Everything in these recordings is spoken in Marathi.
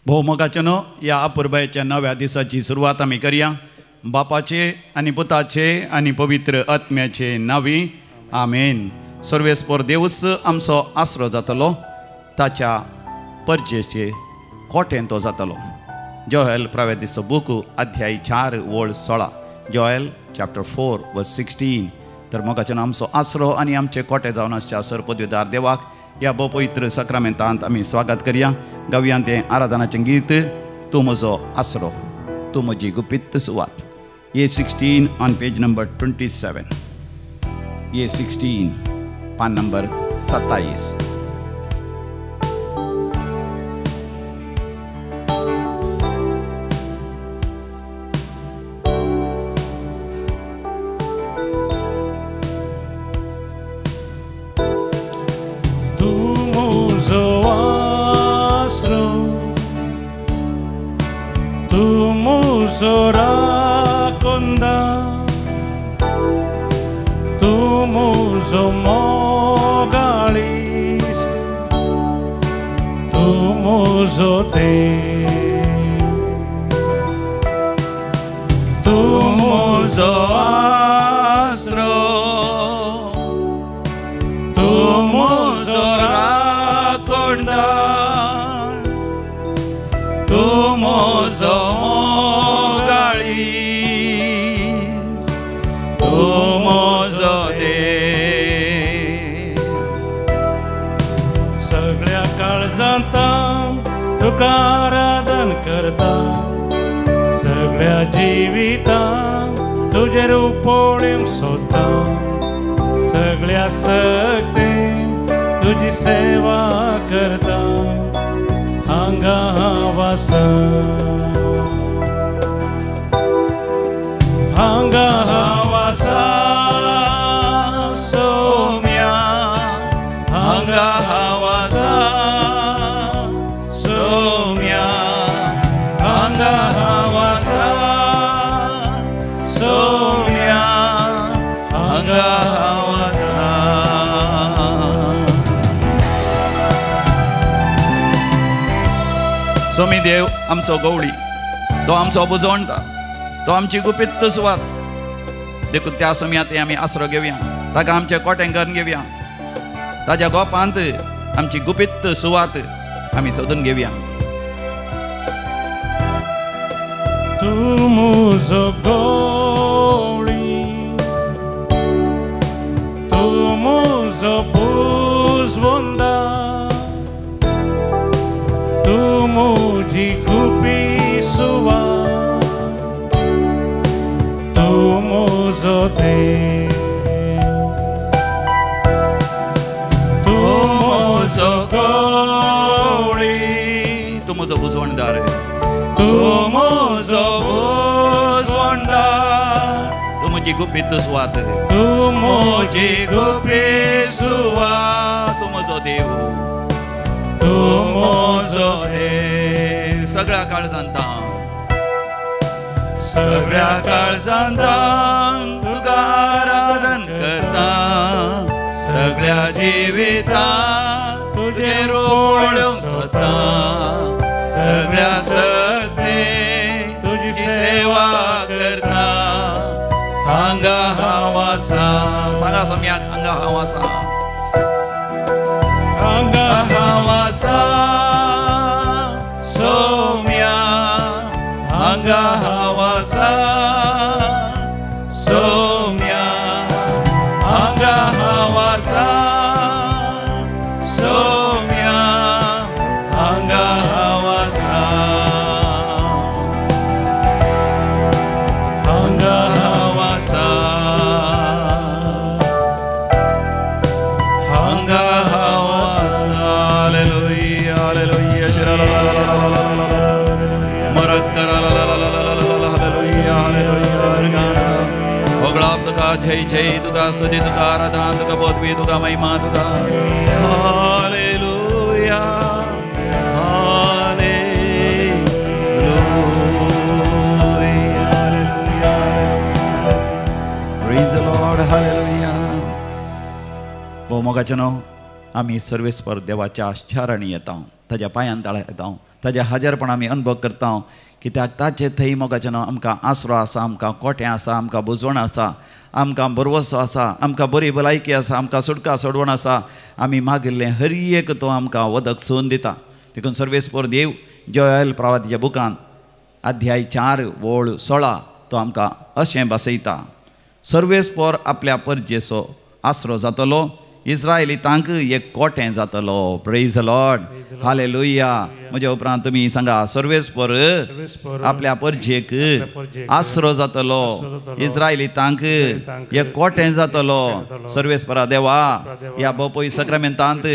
भोवमुखाच्या या अपुर्बायेच्या नव्या दिसाची सुरवात आमी करया. बापाचे आनी पुताचे आनी पवित्र आत्म्याचे नावी आमेन. सर्वेस्पर देवच आमचो आसरो जातलो, ताच्या परचेचे कोटें तो जातलो. जोएल प्रवेदीचो बूक अध्याय 4 वळ 16. जोएल चॅप्टर 4 वर्स 16. तर मोगाच्यान आमचो आसरो आनी आमचे कोटे जावन आसच्या सरपदवीदार देवाक ह्या पवित्र सक्रामेंतांत आमी स्वागत करया. गावयान तें आराधनाचें गीत तूं म्हजो आसरो, तूं म्हजी गुपीत सुवात. A16 on page number 27. A16 पान number 27. Raconda tu muso mogalist tu muso te tu muso astro tu muso raconda tu muso सगळ्या काळजांत तुका आराधन करता, सगळ्या जिवितांत तुजे रुपोळें सोदता, सगळ्या सक्तेन तुजी सेवा करता. हांगा हांव आसा, हांगा हांव आसा सोम्या, हांगा हांव आसा सोम्या, हांगा हांव आसा सोम्या, हांगा हांव आसा. सोमी देव आमचो गवळी, तो आमचो बुजवणटा, तो आमची गुपीत सुवात. देखून त्या सोम्यात आमी आसरो घेवया, ताका आमचे कोटेंकन घेवया, ताज्या गोपांत आमची गुपीत सुवात आमी सोदून घेवया. तूं म्हजो गवळी, तूं म्हजो बुजवंदा, तूं म्हजी गुपी सुवात, तूं म्हजो देव, तूं म्हजो गवळी, तूं म्हजो बुजवणदार, तूं म्हजो बुजवंदार, तूं म्हजी गुपीत सुवात, तूं म्हजी गुपी सुवात, तूं म्हजो देव, तूं म्हजो देव. सगळ्या काळजांत सगळ्या काळजांत तुका आराधन करता, सगळ्या जिवितांत तुजे रुपोळ्यो सोदता, सगळ्या सक्तेन तुजी सेवा करता. हांगा हांव आसा, सांगा सोम्याक हांगा हांव आसा, हांगा हांव आसा सोम्या, हांगा हांव आसा सोम्या, हांगा हांव आसा सोम्या, हांगा हांव आसा, हांगा हांव आसा, हांगा हांव आसा. हालेलुया हालेलुया जय जय तुका स्तुती तुका आराधना तुका पदवी तुका महिमा तुका. Hallelujah hallelujah. Praise the lord. Hallelujah. भोवमोगाच्या आमी सर्वेस्पर देवाच्या शाराणी येता, ताज्या पांयान ताळा येता, ताजे हजरपण आमी अनुभव करता कित्याक ताचे थंय मोगाचें आमकां आसरो आसा आमकां कोटें आसा आमकां बुजवण आसा आमकां बरवसो आसा आमकां बरी भलायकी आसा आमकां सुटका सोडवण आसा आमी मागिल्लें हर एक तो आमकां वदक सोन दिता देखून सर्वेस्पर देव जोएल प्रवादीच्या बुकांत अध्याय 4 ओळ 16 तो आमकां अशें बसयता सर्वेस्पर आपल्या परजेचो आसरो जातलो इस्रायलितांक एक कोटें जातलो प्रेज द लॉर्ड हालेलुया म्हज्या उपरांत तुमी सांगा सर्वेस्पर आपल्या परजेक आसरो जातलो इस्रायलितांक एक कोटें जातलो सर्वेस्परा देवा ह्या बोपोई सक्रामेंतांत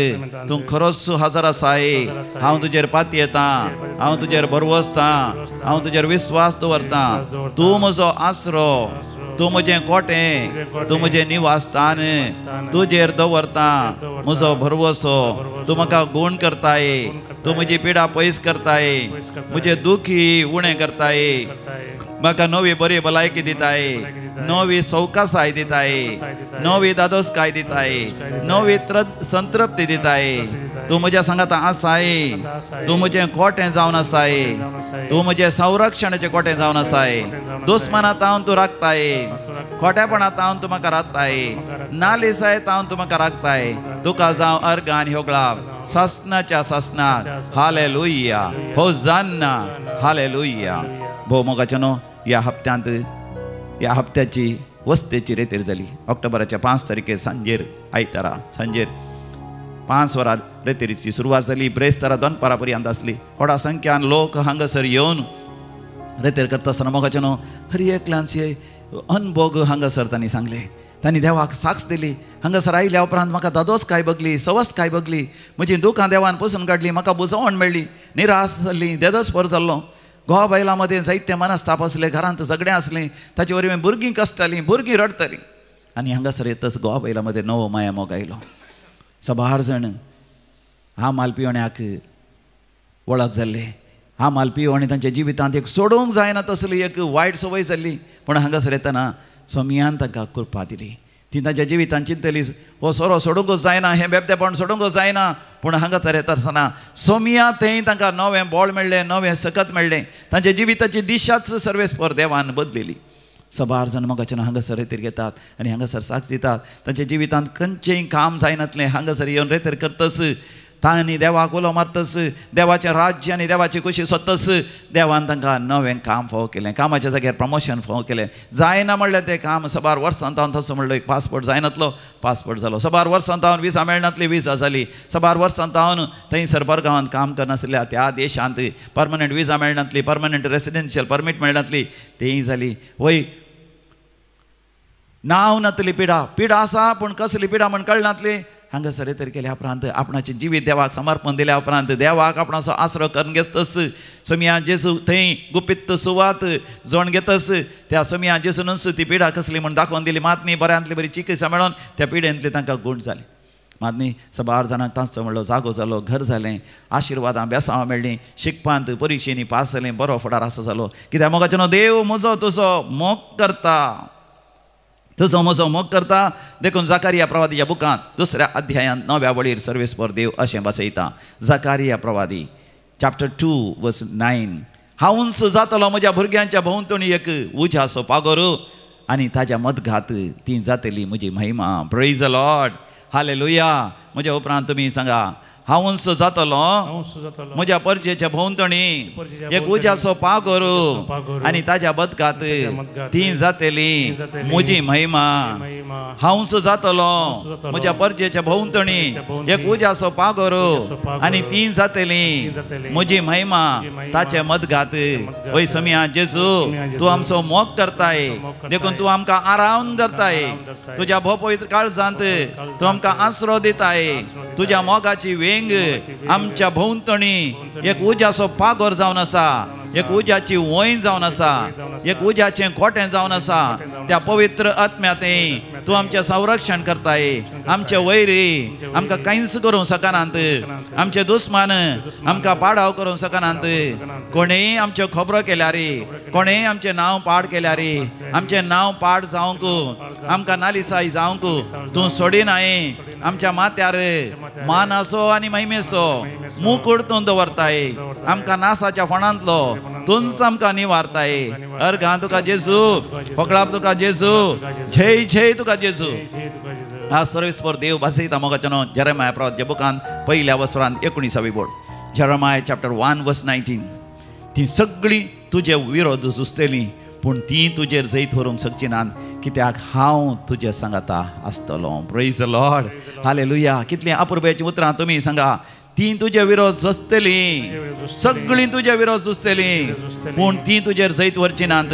तूं खरोच हजर आसाय हांव तुजेर पाती येता हांव तुजेर भरवसता हांव तुजेर विस्वास दवरता तूं म्हजो आसरो तूं म्हजें कोटें तूं म्हजें निवासस्थान तुजेर दवरता म्हजो भरवसो तूं म्हाका गूण करताय तूं म्हजी पिडा पयस करताय म्हजें दुखी उणें करताय म्हाका नवी बरी भलायकी दिताय नवी सवकासाय दिताय नवी दादोसकाय दिताय नवी संतृप्ती दिताय तूं म्हज्या सांगात आसाय तूं म्हजें कोटें जावन आसाय तूं म्हजें संरक्षणाचें कोटें जावन आसाय दुस्मानांत हांव तूं राखताय खोटेपणांत हांव तूं म्हाका राखताय नालिसायेंत हांव तूं म्हाका राखताय तुका जावं अर्ग आनी होगलाब ससनाच्या ससनाक हालेलुया होजान्ना हालेलुया भोव मोगाचें न्हू ह्या हप्त्याची वस्तेची रेतेर जाली ऑक्टोबराच्या 5 तारखेर सांजेर आयतारा सांजेर 5 वरां रेतेरीची सुरवात जाली ब्रेस्तारा दनपारा पर्यंत आसली व्हडा संख्यान लोक हांगासर येवन रेतेर करता आसतना मोगाचें न्हू हर एकल्यांचे अनुभव हांगासर तांणी सांगले तांणी देवाक साक्ष दिली हांगासर आयल्या उपरांत म्हाका दादोस काय बगली सवस्त काय बगली म्हजी दुखां देवान पसून काडली म्हाका बुजवण मेळ्ळी निराश जाल्ली देदोस पर जाल्लो घोवा बायलां मदें जायते मनस्ताप आसले घरांत झगडें आसलें ताचे वरवीं भुरगीं कसतालीं भुरगीं रडतालीं आनी हांगासर येतच घोवा बायलां मदें नवो माया मोग आयलो सबार जाण हा मालपिवण्याक वळख जाल्ले हा मालपिवणी तांच्या जिवितांत एक सोडूंक जायना तसली एक वायट संवय जाल्ली पूण हांगासर येतना सोमियान तांकां कृपा दिली ती तांच्या जिवितांत चिंतली हो सोरो सोडूंकूच जायना हें बेबदेपण सोडूंकूच जायना पूण हांगासर येता आसतना सोमिया थंय तांकां नवें बळ मेळ्ळें नवें सकत मेळ्ळें तांच्या जिविताची दिशाच सर्वेस्पर देवान बदलिली सबार जाण मोगाचें हांगासर रेतेर घेतात आनी हांगासर साक्ष दितात तांच्या जिवितांत खंयचेंय काम जायनातलें हांगासर येवन रेतेर करतस तांणी देवाक उलो मारतस देवाचें राज्य आनी देवाची खुशी सोदतस देवान तांकां नवें काम फावो केलें कामाच्या जाग्यार प्रमोशन फावो केलें जायना म्हणलें तें काम सबार वर्सांत हांव तसो म्हणलो एक पासपोर्ट जायनातलो पासपोर्ट जालो सबार वर्सांत हांव विजा मेळनातली विजा जाली सबार वर्सांत हांव थंयसर परगांवांत काम करनासल्या त्या देशांत परमनंट विजा मेळनातली परमनंट रेसिडेन्शियल परमीट मेळनातली तेंय जाली वय नांव नातली पिडा आसा पूण कसली पिडा म्हण कळनातली हांगासर रेतेर केल्या उपरांत आपणाचें जिवीत देवाक समर्पण दिल्या उपरांत देवाक आपणाचो आसरो करून घेतस सोमिया जेजू थंय गुपित सुवात जोण घेतस त्या सोमिया जेजूनच ती पिडा कसली म्हण दाखोवन दिली मातनी बऱ्यांतली बरी चिकित्सा मेळोन त्या पिडेंतली तांकां गूण जाली मातनी सबार जाणांक तांचो म्हणलो जागो जालो घर जालें आशिर्वादां बेसांव मेळ्ळीं शिकपांत परिक्षेनी पास जालें बरो फुडार आसा जालो कित्याक मोगाचें न्हू देव म्हजो तुजो मोग करता तुजो म्हजो मोग करता देखून जकारिया प्रवादीच्या बुकांत 2 अध्यायांत 9व्या वळीर सर्वेस्पर देव अशें बसयता जकारिया प्रवादी चॅप्टर 2 वर्स 9 हांव उंच जातलो म्हज्या भुरग्यांच्या भोंवतणी एक उज्याचो पागोर आनी ताच्या मदघात ती जातली म्हजी महिमा प्रेज द लॉर्ड हालेलुया म्हज्या उपरांत तुमी सांगा हांव उंच जातलो म्हज्या परजेच्या भोंवतणी एक उज्याचो पागोर आनी ताच्या बदकात ती जातली म्हजी महिमा हांव उंच जातलो म्हज्या परजेच्या भोंवतणी एक उज्याचो पागोर आनी ती जातली म्हजी महिमा ताचे मदगात वय सोमिया जेजू तूं आमचो मोग करताय देखून तूं आमकां आराम धरताय तुज्या भोपयत काळजांत तूं आमकां आसरो दिताय तुज्या मोगाची वेंग आमच्या भोंवतणी एक उज्याचो पागोर जावन आसा एक उज्याची वय जावन आसा एक उज्याचें कोटें जावन आसा त्या पवित्र आत्म्यातय तूं आमचें संरक्षण करताय आमचे वैरी आमकां कांयच करूंक शकनात आमचे दुस्मान आमकां पाडाव करूंक शकनात कोणेय आमच्यो खबरो केल्यार कोणेय आमचें नांव पाड केल्यार आमचें नांव पाड जावंक आमकां नालिसाई जावंक तूं सोडिनाय आमच्या माथ्यार मान असो आनी महिमेचो मुकुट तूं दवरताय आमकां नासाच्या फोंडांतलो तूंच आमकां निवारताय अर्घां तुका जेजू फकळाप तुका जेजू जय जय तुका जेजू हा सर्वेस्पर देव भासयता मोगाच्या न्हू जेरेमाया प्रवाच्या बुकांत पयल्या वस्त्रांत 19 बोड जेरेमाया चॅप्टर 1:19 ती सगळीं तुजे विरोध सुचतलीं पूण ती तुजेर जैत व्हरूंक शकची नात कित्याक हांव तुजे सांगाता आसतलो प्रेज द लॉर्ड हालेलुया कितलीं अपुरबायेचीं उतरां तुमी सांगा ती तुजे विरोध झुजतलीं सगळीं तुजे विरोध झुजतलीं पूण ती तुजेर जैत व्हरची नात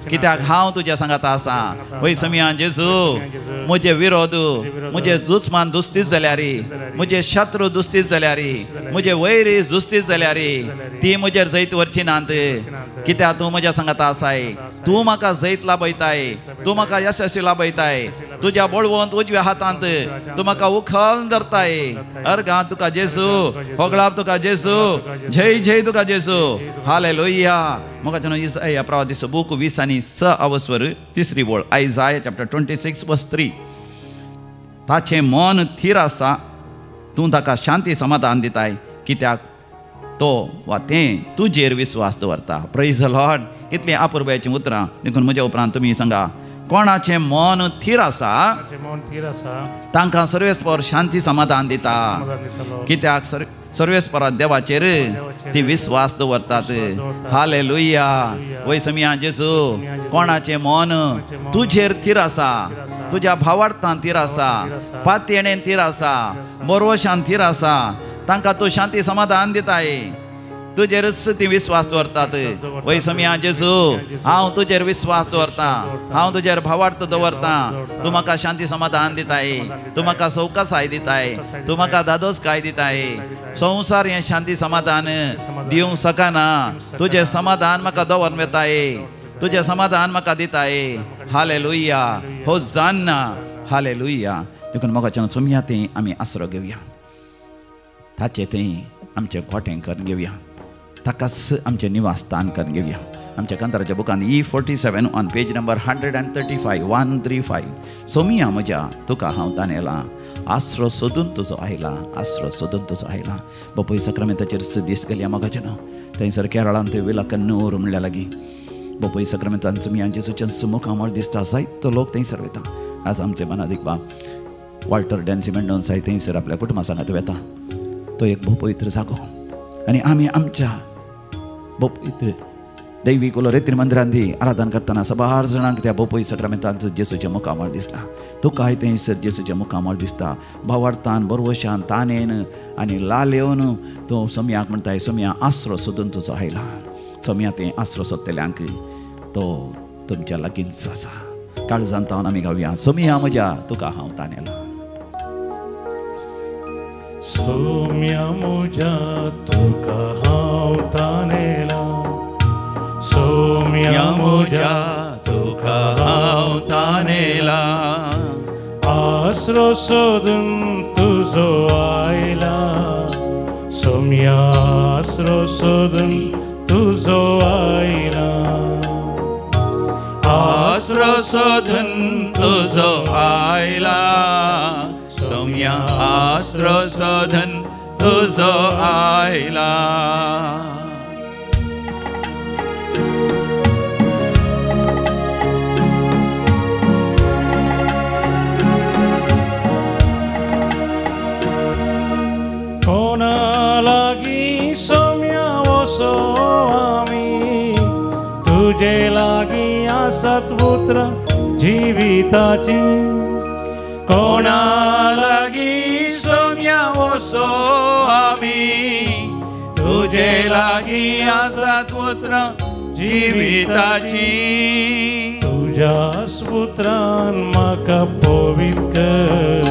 कित्याक हांव तुज्या सांगाता आसा वय समिया जेजू म्हजे विरोध म्हजे जुजमान दुस्तीच जाल्यार म्हजे शत्रू दुस्तीच जाल्यार म्हजे वैरी जुस्तीच जाल्यार ती म्हजेर जैत व्हरची नात कित्याक तूं म्हज्या सांगाता आसाय तूं म्हाका जैत लाभयताय तूं म्हाका यशस्वी लाभयताय तुज्या बळवंत उजव्या हातांत तूं म्हाका उखल धरताय अर्घां तुका जेजू होगळाप तुका जेजू जय जय तुका जेजू हालेलुया मोगाच्या इसाया प्रवादीचो बूक 20:6 तिसरी बोळ आयजाया चॅप्टर 26:3 ताचें मन थीर आसा तूं ताका शांती समाधान दिताय कित्याक तो वा तें तुजेर विस्वास दवरता प्रेज द लॉर्ड कितलीं अपुरबायेचीं उतरां देखून म्हज्या उपरांत तुमी सांगा कोणाचें मन थीर आसा तांकां सर्वेस्पर शांती समाधान दिता कित्याक सर्वेस्परा देवाचेर ती विस्वास दवरतात हालेलुया वय समिया जेजू कोणाचें मन तुजेर थीर आसा तुज्या भावार्थांत थीर आसा पातयेणेन थीर आसा बरोशान थीर आसा तांकां तूं शांती समाधान दिताय तुजेरच ती विस्वास दवरतात वय समिया जेजू हांव तुजेर विस्वास दवरता हांव तुजेर भावार्थ दवरता तूं म्हाका शांती समाधान दिताय तूं म्हाका सवकासाय दिताय तूं म्हाका दादोसकाय दिताय संवसार हें शांती समाधान दिवंक शकना तुजें समाधान म्हाका दवरून येताय तुजें समाधान म्हाका दिताय हालेलुया होसान्ना हालेलुया देखून मोगाच्या समिया तें आमी आसरो घेवया ताचें तें आमचें खोटें करून घेवया ताकाच आमचें निवासस्थान करून घेवया आमच्या कांताराच्या बुकान E47 ऑन पेज नंबर 135 सोमिया म्हज्या तुका हांव तानेला आसरो सोदून तुजो आयला आसरो सोदून तुजो आयला बापूय सक्रामेंताचेर दिश्ट गेल्या मोगाचें न्हू थंयसर केरळांत विलाकन्नूर म्हणल्या लागीं बापूय सक्रामेंतान सोमिया जेजूच्या मुखामळ दिसता जायतो लोक थंयसर वता आज आमचे मनादीक बाब वॉल्टर डॅन्सी मेंडोन साय थंयसर आपल्या कुटुंबा सांगात वता तो एक भोव पवित्र जागो आनी आमी आमच्या भोव पवित्र दैवीक रेतीन मंदिरांत आराधन करतना सबार जाणांक त्या भोव सक्रामेंतांचो जेजूच्या मुखामळ दिसता तुकाय थंयसर जेजूच्या मुखामळ दिसता भावार्थान बरवशान ताणेन आनी लालयोन तो सोमयाक म्हणटाय सोमया आसरो सोदून तुजो आयला सोमया तें आसरो सोदतल्यांक तो तुमच्या लागींच आसा काळजांत तावन आमी गावया सोमया म्हज्या तुका हांव ताणेला सोम्या म्हज्या तुका हांव ताणेला सोम्या म्हज्या तुका हांव ताणेला आसरो सोदून तुजो आयला सोम्या आसरो सोदून तुजो आयला आसरो सोदून तुजो आयला सोम्या आसरो सोदून तुजो आयला कोणा लागीं सोम्या वसो आमी तुजे लागीं आसात उतरां जिविताची कोणा लागीं सोम्या वसो आमी तुजे लागीं आसात उतरां जिविताची तुज्या सुत्रान म्हाका पवित कर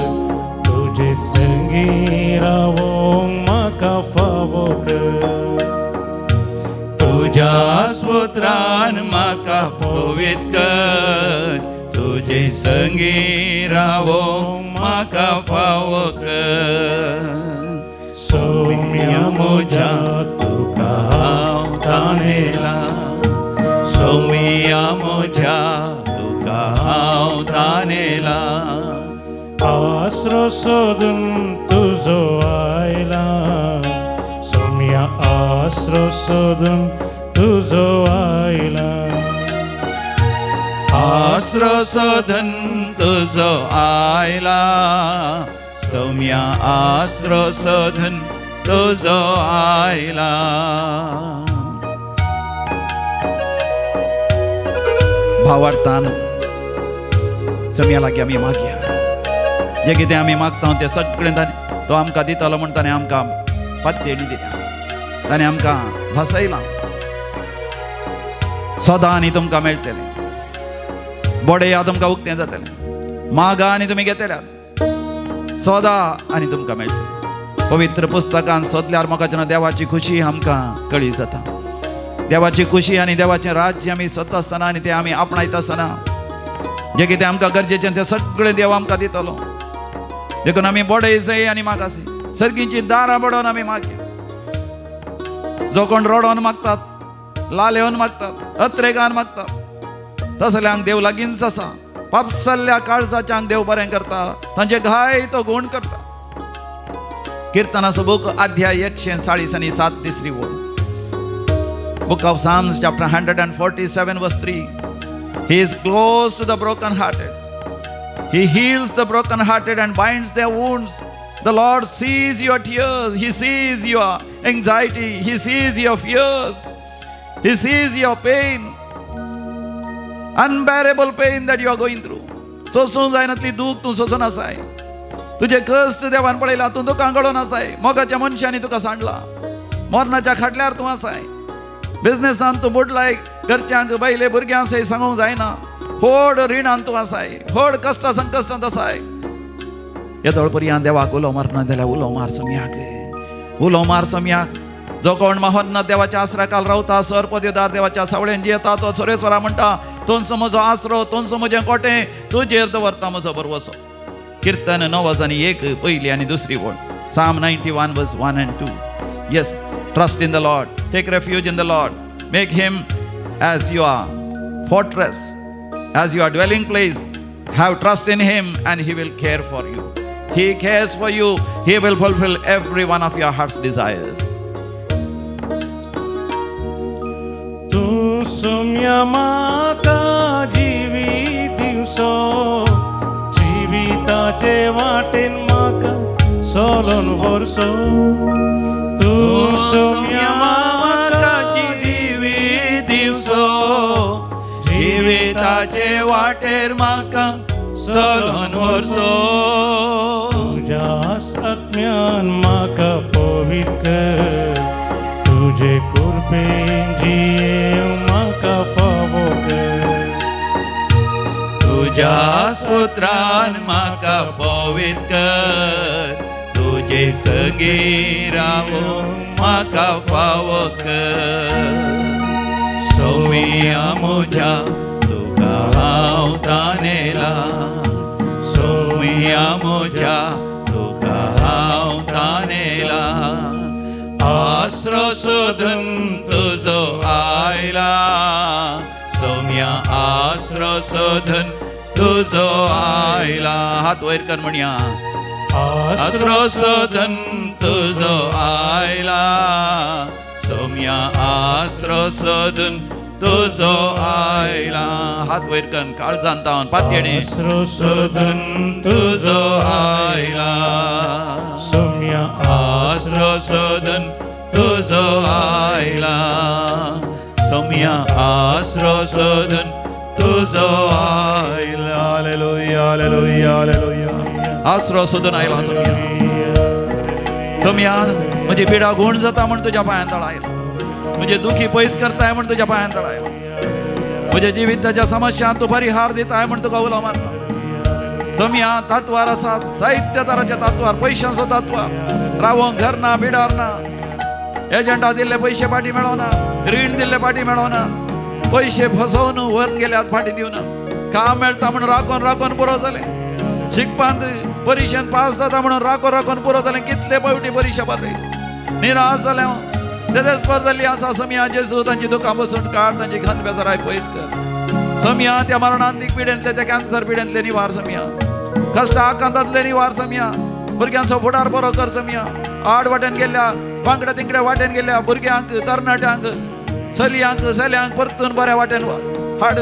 तुजे संगी रावोंक म्हाका फावो कर तुज्या सुत्रान म्हाका पवित कर तुजे संगी रावोंक म्हाका फावो कर सोम्या म्हज्या तुका हांव ताणेला सोम्या म्हज्या तुका हांव ताणेला आसरो सोदून तुजो आयला सोम्या आसरो सोदून तुजो आयला आसरो सोदून तुजो आयला सौम्या आसरो सोदून तुजो आयला भावार्थान सौम्या लागीं आमी मागया जे कितें आमी मागता तें सगळें तो आमकां दितलो म्हण ताणें आमकां पात्येणी दिल्या ताणें आमकां भासयलां सदां आनी तुमकां मेळटलें बोडया तुमकां उक्तें जातलें मागा आनी तुमी घेतल्यात सदां आनी तुमकां मेळटलें पवित्र पुस्तकान सोदल्यार म्हाका जेन्ना देवाची खुशी आमकां कळी जाता देवाची खुशी आनी देवाचें राज्य आमी सोदता आसतना आनी तें आमी आपणायता आसतना जें कितें आमकां गरजेचें तें सगळें देव आमकां दितलो देखून आमी बोडे जाय आनी मागासी सर्गींची दारां बडोवन आमी मागया जो कोण रडोन मागतात लालेवन मागतात अत्रेगान मागतात तसल्यांक देव लागींच आसा पापसल्ल्या काळजाच्यांक देव बरें करता तांचे घाय तो गुण करता किर्तनाचो बूक अध्याय 147 तिसरी ओळ Book of Psalms chapter 147 verse 3 He is close to the broken-hearted He heals the broken-hearted and binds their wounds The Lord sees your tears He sees your anxiety He sees your fears He sees your pain Unbearable pain that you are going through सोसूं जायनातली दूख तूं सोसून आसाय तुजे कश्ट देवान पळयला तूं दुखां गळोन आसाय मोगाच्या मनशांनी तुका सांडला मरणाच्या खाटल्यार तूं आसाय बिझनेसान तूं बुडलाय घरच्यांक बायले भुरग्यांक सय सांगूंक जायना व्हड रिणान तूं आसाय व्हड कश्टा संकश्टांत आसाय येदोळ पर्यंत देवाक उलो मारना जाल्यार उलो मार सम्याक उलो मार सम्याक जो कोण महान देवाच्या आसऱ्याखाल रावता सर्पदेदार देवाच्या सावळेन जियेता तो सुरेश्वरा म्हणटा तोंच म्हजो आसरो तोंच म्हजें कोटें तुजेर दवरता म्हजो भरवसो कीर्तन 9:1 पयली आनी दुसरी ओळ Psalm 91 verse 1 and 2 Yes Trust in the Lord. Take refuge in the Lord. Make Him as your fortress, as your dwelling place. Have trust in Him and He will care for you. He cares for you. He will fulfill every one of your heart's desires. तू सोम्या माका जिवी दिवसो जिविताचे वाटेन माका सोलोन वर्सो तू सोम्या माका जिवी दिवसो जिविताचे वाटेर म्हाका सोलोन वर्सो तुज्या आत्म्यान म्हाका पवित्र कर तुजे कृपेन जियेव म्हाका फावो कर तुज्या स्तोत्रान म्हाका पवित्र कर तुजे सगी रावूं म्हाका फावो कर सौम्या म्हज्या तुका हांव तानेला सौम्या म्हज्या तुका हांव तानेला आसरो सोदून तुजो आयला सौम्या आसरो सोदून तुजो आयला हात वयर कर म्हणया आसरो सोदून तुजो आयला सौम्या आसरो सोदून तुजो आयला हात वयर कर काळजांत तावन पातयेणे आसरो सोदून तुजो आयला सौम्या आसरो सोदून तुजो आयला सौम्या आसरो सोदून तुजो आयला हालेलुया हालेलुया हालेलुया आसरो सोदून आयला सौम्या म्हजी पिडा गुण जाता म्हण तुज्या पांयां तळ आयला म्हजे दुखी पयस करताय म्हण तुज्या पांयां तळ आयला म्हज्या जिविताच्या समस्यांक तूं परिहार दिताय म्हण तुका उलो मारता सौम्या तातवार आसात साहित्य तराच्या तातवार पयशांचो तातवार रावोंक घर ना बिडार ना एजंटा दिल्ले पयशे फाटी मेळोना रीण दिल्ले फाटी मेळोना पयशे फसोवन व्हरून गेल्यात फाटी दिवना काम मेळटा म्हणून राखोन राखोन पुरो जालें शिकपांत परिक्षेंत पास जाता म्हणून राखोन राखोन पुरो जालें कितले फावटी परिक्षा भरली निराश जालें हांव तेजेच पर जाल्ली आसा सौम्या जेजू तांची दुकां बसून काड तांची खंत बेजाराय पयस कर सौम्या त्या मरणांतीक पिडेंतले त्या कॅन्सर पिडेंतले निवार सौम्या कष्टा आकांतातले निवार सम्या भुरग्यांचो फुडार बरो कर सम्या आड वाट्यान गेल्या वांगड्या तिंगड्या वाट्यान गेल्या भुरग्यांक तरणाट्यांक चलयांक चल्यांक परतून बऱ्या वाट्यान हाड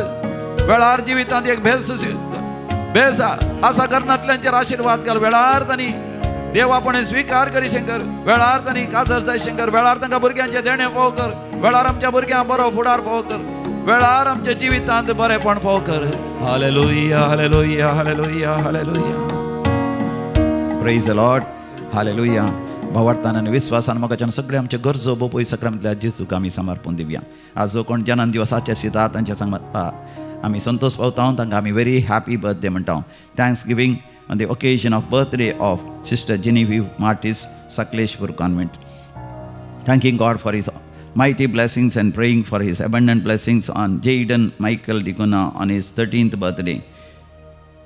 वेळार जिवितांत एक भेस आसा करणातल्यांचेर आशीर्वाद कर वेळार तांणी देवापणे स्वीकार करी शंकर वेळार तांणी काजर जाय शंकर वेळार तांकां भुरग्यांचे देणे फोव कर वेळार आमच्या भुरग्यांक बरो फुडार फोव कर वेळार आमच्या जिवितांत बरेपण फोव कर hallelujah hallelujah hallelujah hallelujah praise the lord hallelujah भावार्थान आनी विश्वासान मोगाच्यान सगळे आमचे गरजो बोपय सक्रांतल्या जेजूक आमी समर्पण दिवया आज जो कोण जनान दिवसाचे आशिता तांच्या सांगता आमी संतोष पावता तांकां आमी व्हेरी हॅपी बर्थडे म्हणटा thanks giving on the occasion of birthday of Sister Genevieve Martis, Sakleshpur Convent. Thanking God for His mighty blessings and praying for His abundant blessings on Jayden Michael Diguna on his 13th birthday.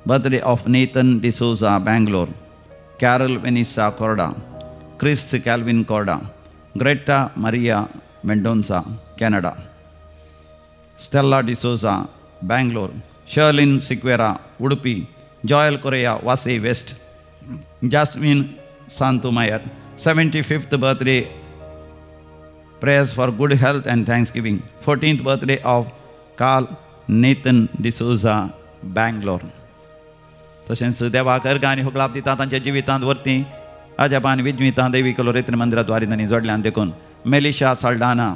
Birthday of Nathan D'Souza, Bangalore. Carol Vanessa Corda. Chris Calvin Corda. Greta Maria Mendonça, Canada. Stella D'Souza, Bangalore. Sherlyn Siquera, Udupi. Joel Correa, Wasai West. Jasmine Santumayer, 75th birthday. Prayers for good health and thanksgiving. 14th birthday of Carl Nathan D'Souza, Bangalore. तशेंच देवाक अर्घ आनी होगलाप दिता तांच्या जिवितांत वर्ती अजापान विजवितां दैवी कलोरेत्र मंदिराद्वारे तांणी जोडल्यान देखून Melisha Saldanha,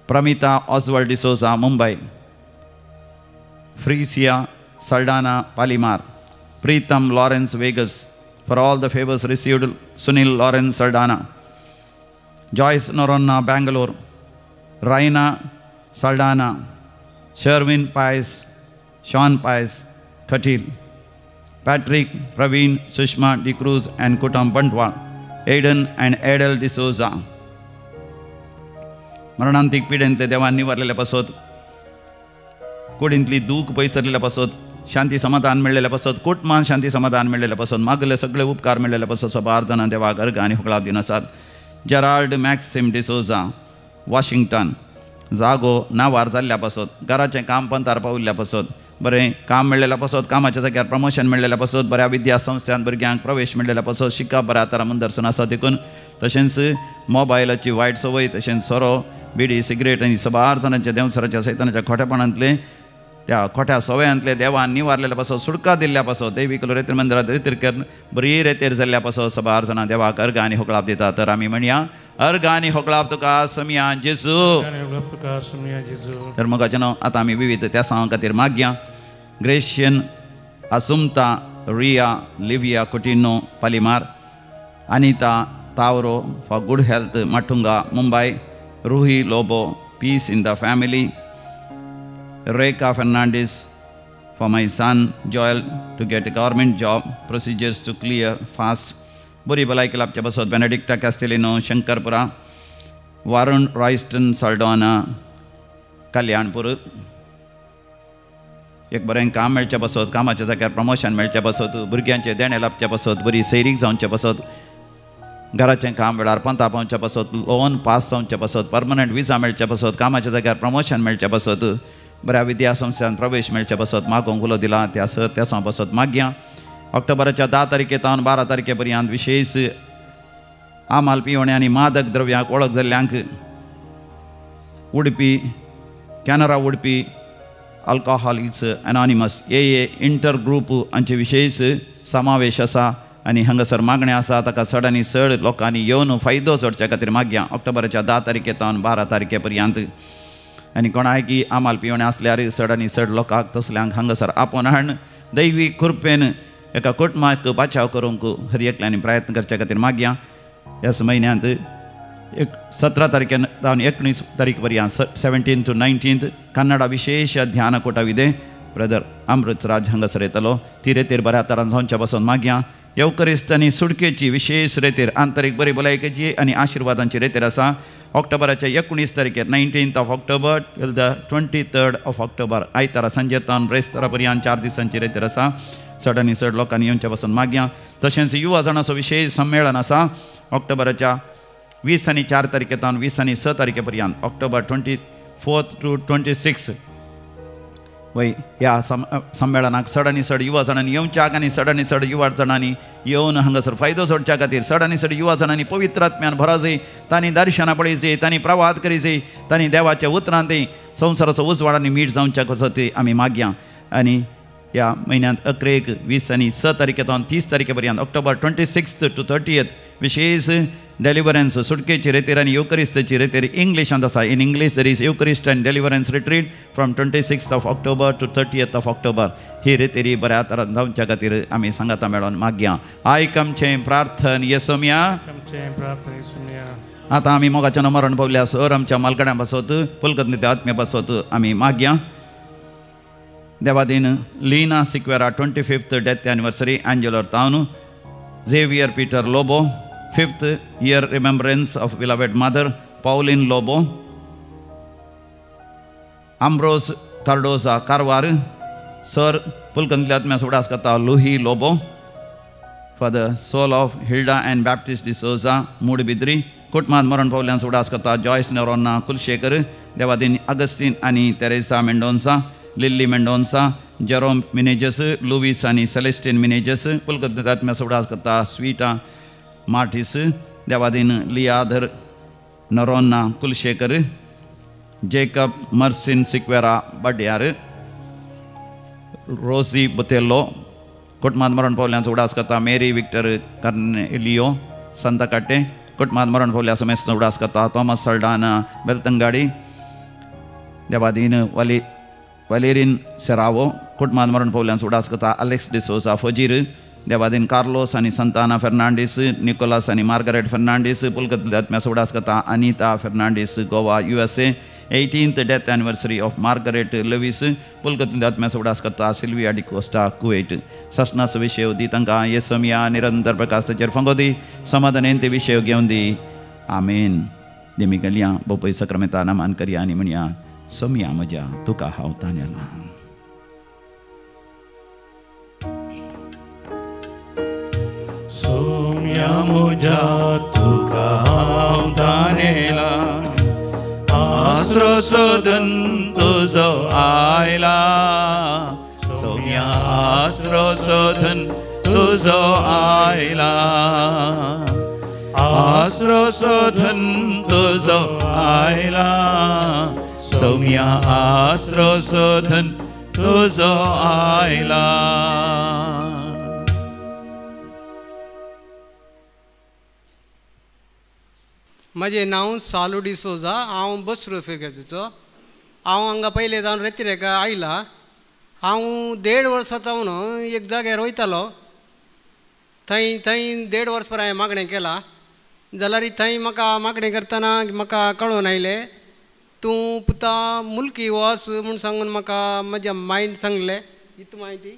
Pramitha Oswald D'Souza, Mumbai. Freesia Saldana Palimar, Preetham Lawrence Vegas, for all the favors received, Sunil Lawrence Saldana, Joyce Noronna Bangalore, Raina Saldana, Sherwin Pais, Sean Pais, Katil, Patrick, Praveen, Sushma De Cruz and Kutam Bandwal, Aiden and Adel D'Souza. मरणांतीक पिडेंतले देवान निवारलेल्या पासत कुडींतली दूख पयसरलेल्या पासत शांती समाधान मेळ्ळेल्या पासत कुटुंबान शांती समाधान मेळ्ळेल्या पासत मागले सगळे उपकार मेळ्ळेल्या पासत सबार्थना देवाक अर्घ आनी होगलाप दिनासात. जेराल्ड मॅक्सिम डिसोजा, वॉशिंग्टन. जागो नावार जाल्ल्या पासत घराचें काम पंतार पाविल्ल्या पासत बरें काम मेळ्ळेल्या पासत कामाच्या जाग्यार प्रमोशन मेळ्ळेल्या पासत बऱ्या विद्या संस्थांत भुरग्यांक प्रवेश मेळ्ळेल्या पासत शिकप बऱ्या तरा मुंदरसून आसा देखून तशेंच मोबायलाची वायट संवय तशेंच सोरो बिडी सिगरेट आनी सबार जाणांच्या देंवसराच्या सैतानाच्या खोटेपणांतले त्या खोट्या सवयांतले देवान निवारलेल्या पासत सुटका दिल्ल्या पासत दैवी कलोरेत्र मंदिरांत रितीर बरी रेतेर जाल्ल्या पासत सबार जाणां देवाक अर्घ आनी होगलाप दिता. तर आमी म्हणया अर्घ आनी होगलाप तुका समिया जेजू. तर मोगाचें आतां आमी विविध त्या सांवा खातीर मागया. Gracian Assumpta Riya Livia Coutinho Palimar, Anita Tauro for good health Matunga Mumbai, Ruhi Lobo peace in the family, Reka Fernandez for my son Joel to get a government job, procedures to clear fast. Buri Balai Kilapcha Basot, Benedicta Castellino, Shankarpura, Varun Royston Saldana, Kalyanpur. एक बरें काम मेळचें पासत कामाच्या जाग्यार प्रमोशन मेळचें पासत भुरग्यांचे देणे लाभचे पासत बरी सैरीक जावचें पासत घराचें काम वेळार पंता पावचें पासत लोन पास जावचें पासत परमनंट विजा मेळचें पासत कामाच्या जाग्यार प्रमोशन मेळचें पासत बऱ्या विद्या संस्थांत प्रवेश मेळचे पासत मागोंक उलो दिला त्या पासत मागया. ऑक्टोबराच्या 10 तारखेतावन 12 तारखे पर्यंत विशेष आमाल पिवणे आनी मादक द्रव्यांक वळख जाल्ल्यांक Udupi Canara Udupi alcoholics anonymous inter group हांचे विशेष समावेश आसा आनी हांगासर मागणें आसा ताका चड आनी चड लोकांनी येवन फायदो जोडचे खातीर मागया. ऑक्टोबराच्या 10 तारखेतावन 12 तारखे पर्यंत आनी कोणायकी आमाल पिवणे आसल्यार चड आनी चड लोकांक तसल्यांक हांगासर आपोवन हाडून दैवी कृपेन एका कुटुंबाक बचाव करूंक हर एकल्यांनी प्रयत्न करचे खातीर मागया. ह्याच म्हयन्यांत 17 तारखेतावन 19 तारीख पर्यंत 17 to 19 कन्नडा विशेष ध्यानकूटा विदे ब्रदर अमृतराज हांगासर येतलो. ती रेतेर बऱ्या तरान जावचे पासून मागया. येवकरिस्त आनी सुडकेची विशेष रेतेर आंतरीक बरी भलायकेची आनी आशिर्वादांची रेतेर आसा. ऑक्टोबराच्या 19 तारखेर 19th of October till the 23rd of October आयतारा सांजेतान ब्रेस्तारा पर्यंत 4 दिसांची रेतेर आसा. चड आनी चड लोकांनी येवचे पासून मागया. तशेंच युवा जाणांचो विशेष संमेलन आसा ऑक्टोबराच्या 20 आनी 4 तारखेतान 20 आनी 6 तारखे पर्यंत ऑक्टोबर 24th to 26 वय ह्या संमेलनाक चड आनी चड युवा जाणांनी येवच्याक आनी चड आनी चड युवा जाणांनी येवन हांगासर फायदो सोडच्या खातीर चड आनी चड युवा जाणांनी पवित्र आत्म्यान भराजय तांणी दर्शनां पळयचें तांणी प्रवाद करीचें तांणी देवाच्या उतरांत संवसाराचो उजवाड आनी मीठ जावच्या कसो ते आमी मागया आनी ह्या म्हयन्यांत 11, 20 आनी 6 तारखेतावन 30 तारखे पर्यंत ऑक्टोबर 26 to 30 विशेष डेलिव्हरन्स सुटकेची रेतेर आनी युकरिस्टची रेतेर इंग्लिशांत आसा. In English there is Eucharist and deliverance retreat from 26 October to 30 October. ही रेतेरी बऱ्या तरान जावच्या खातीर आमी सांगाता मेळोन मागया. आयक आमचें प्रार्थन येसोम्या. आतां आमी मोगाच्या मरण पावल्या सर आमच्या मालकड्यां पासत पुलकत्नीच्या आत्म्या पासत आमी मागया. देवादीन Leena Sequeira 25th death anniversary Angelore town. Xavier Peter Lobo 5th year remembrance of beloved mother Pauline Lobo. Ambrose Cardoza Carvar Sir पुलकंतल्या आत्म्यास उडास करता लुही Lobo. For the soul of Hilda and Baptist D'Souza Moodbidri कुटुंबात मरण पावल्यांस उडास करता जॉयस नेरोना कुलशेखर. देवादीन अगस्टीन आनी तेरेसा मेंडोन्सा, लिल्ली मेंडोन्सा, जेरोम मिनेजस, लुईस आनी सेलेस्टिन मिनेजस. पुलकंतल्या आत्म्यास उडास करता स्वीटा मार्टिस. देवादीन लियाधर नरोना कुलशेखर, जेकब मर्सिन सिक्वेरा बड्यार, रोसी बुतेल्लो कुटुंबात मरण पावल्यांचो उडास करता मेरी विक्टर कर्नेलियो संतकाटे. कुटुंबात मरण पावल्या समेत उडास करता थॉमस सल्डाना बेलतंगाडी. देवादीन वलेरिन सेरावो कुटुंबात मरण पावल्यांचो उडास करता अलेक्स डिसोजा फजीर. देवादीन कार्लोस आनी संताना फेर्नांडीस, निकोलास आनी मार्गरेट फेर्नांडीस. पुलकत्ल्या आत्म्यास उडास करता Anita Fernandes Goa USA. 18th death anniversary of Margaret Lewis. पुलकत्ल्या आत्म्यास उडास करता सिल्विया डिकोस्टा कुवेट. ससनास विषय दी तांकां येसोमिया निरंतर प्रकाश तेचेर फंगोदी समाधानेन ते विषय घेवन दी. आमेन. देमी गेल्या बोपय सक्रामेंता नामान करया आनी म्हणया सोमिया म्हज्या तुका हांव तानेला. सोम्या म्हज्या तुका हांव तानेला, आसरो सोदून तुजो आयला. सोम्या आसरो सोदून तुजो आयला, आसरो सोदून तुजो आयला. सोम्या आसरो सोदून तुजो आयला. म्हजें नांव सालू डिसोजा. हांव बस फेरचो. हांव हांगा पयले जावन रेतिरेका आयला. हांव 1.5 वर्सां जावन एक जाग्यार वयतालो. थंय 1.5 वर्स पर हांवें मागणें केलां. जाल्यार थंय म्हाका मागणें करतना म्हाका कळोवन आयलें तूं पुता मुल्की वच म्हूण सांगून म्हाका म्हज्या मायन सांगलें इतू म्हायती.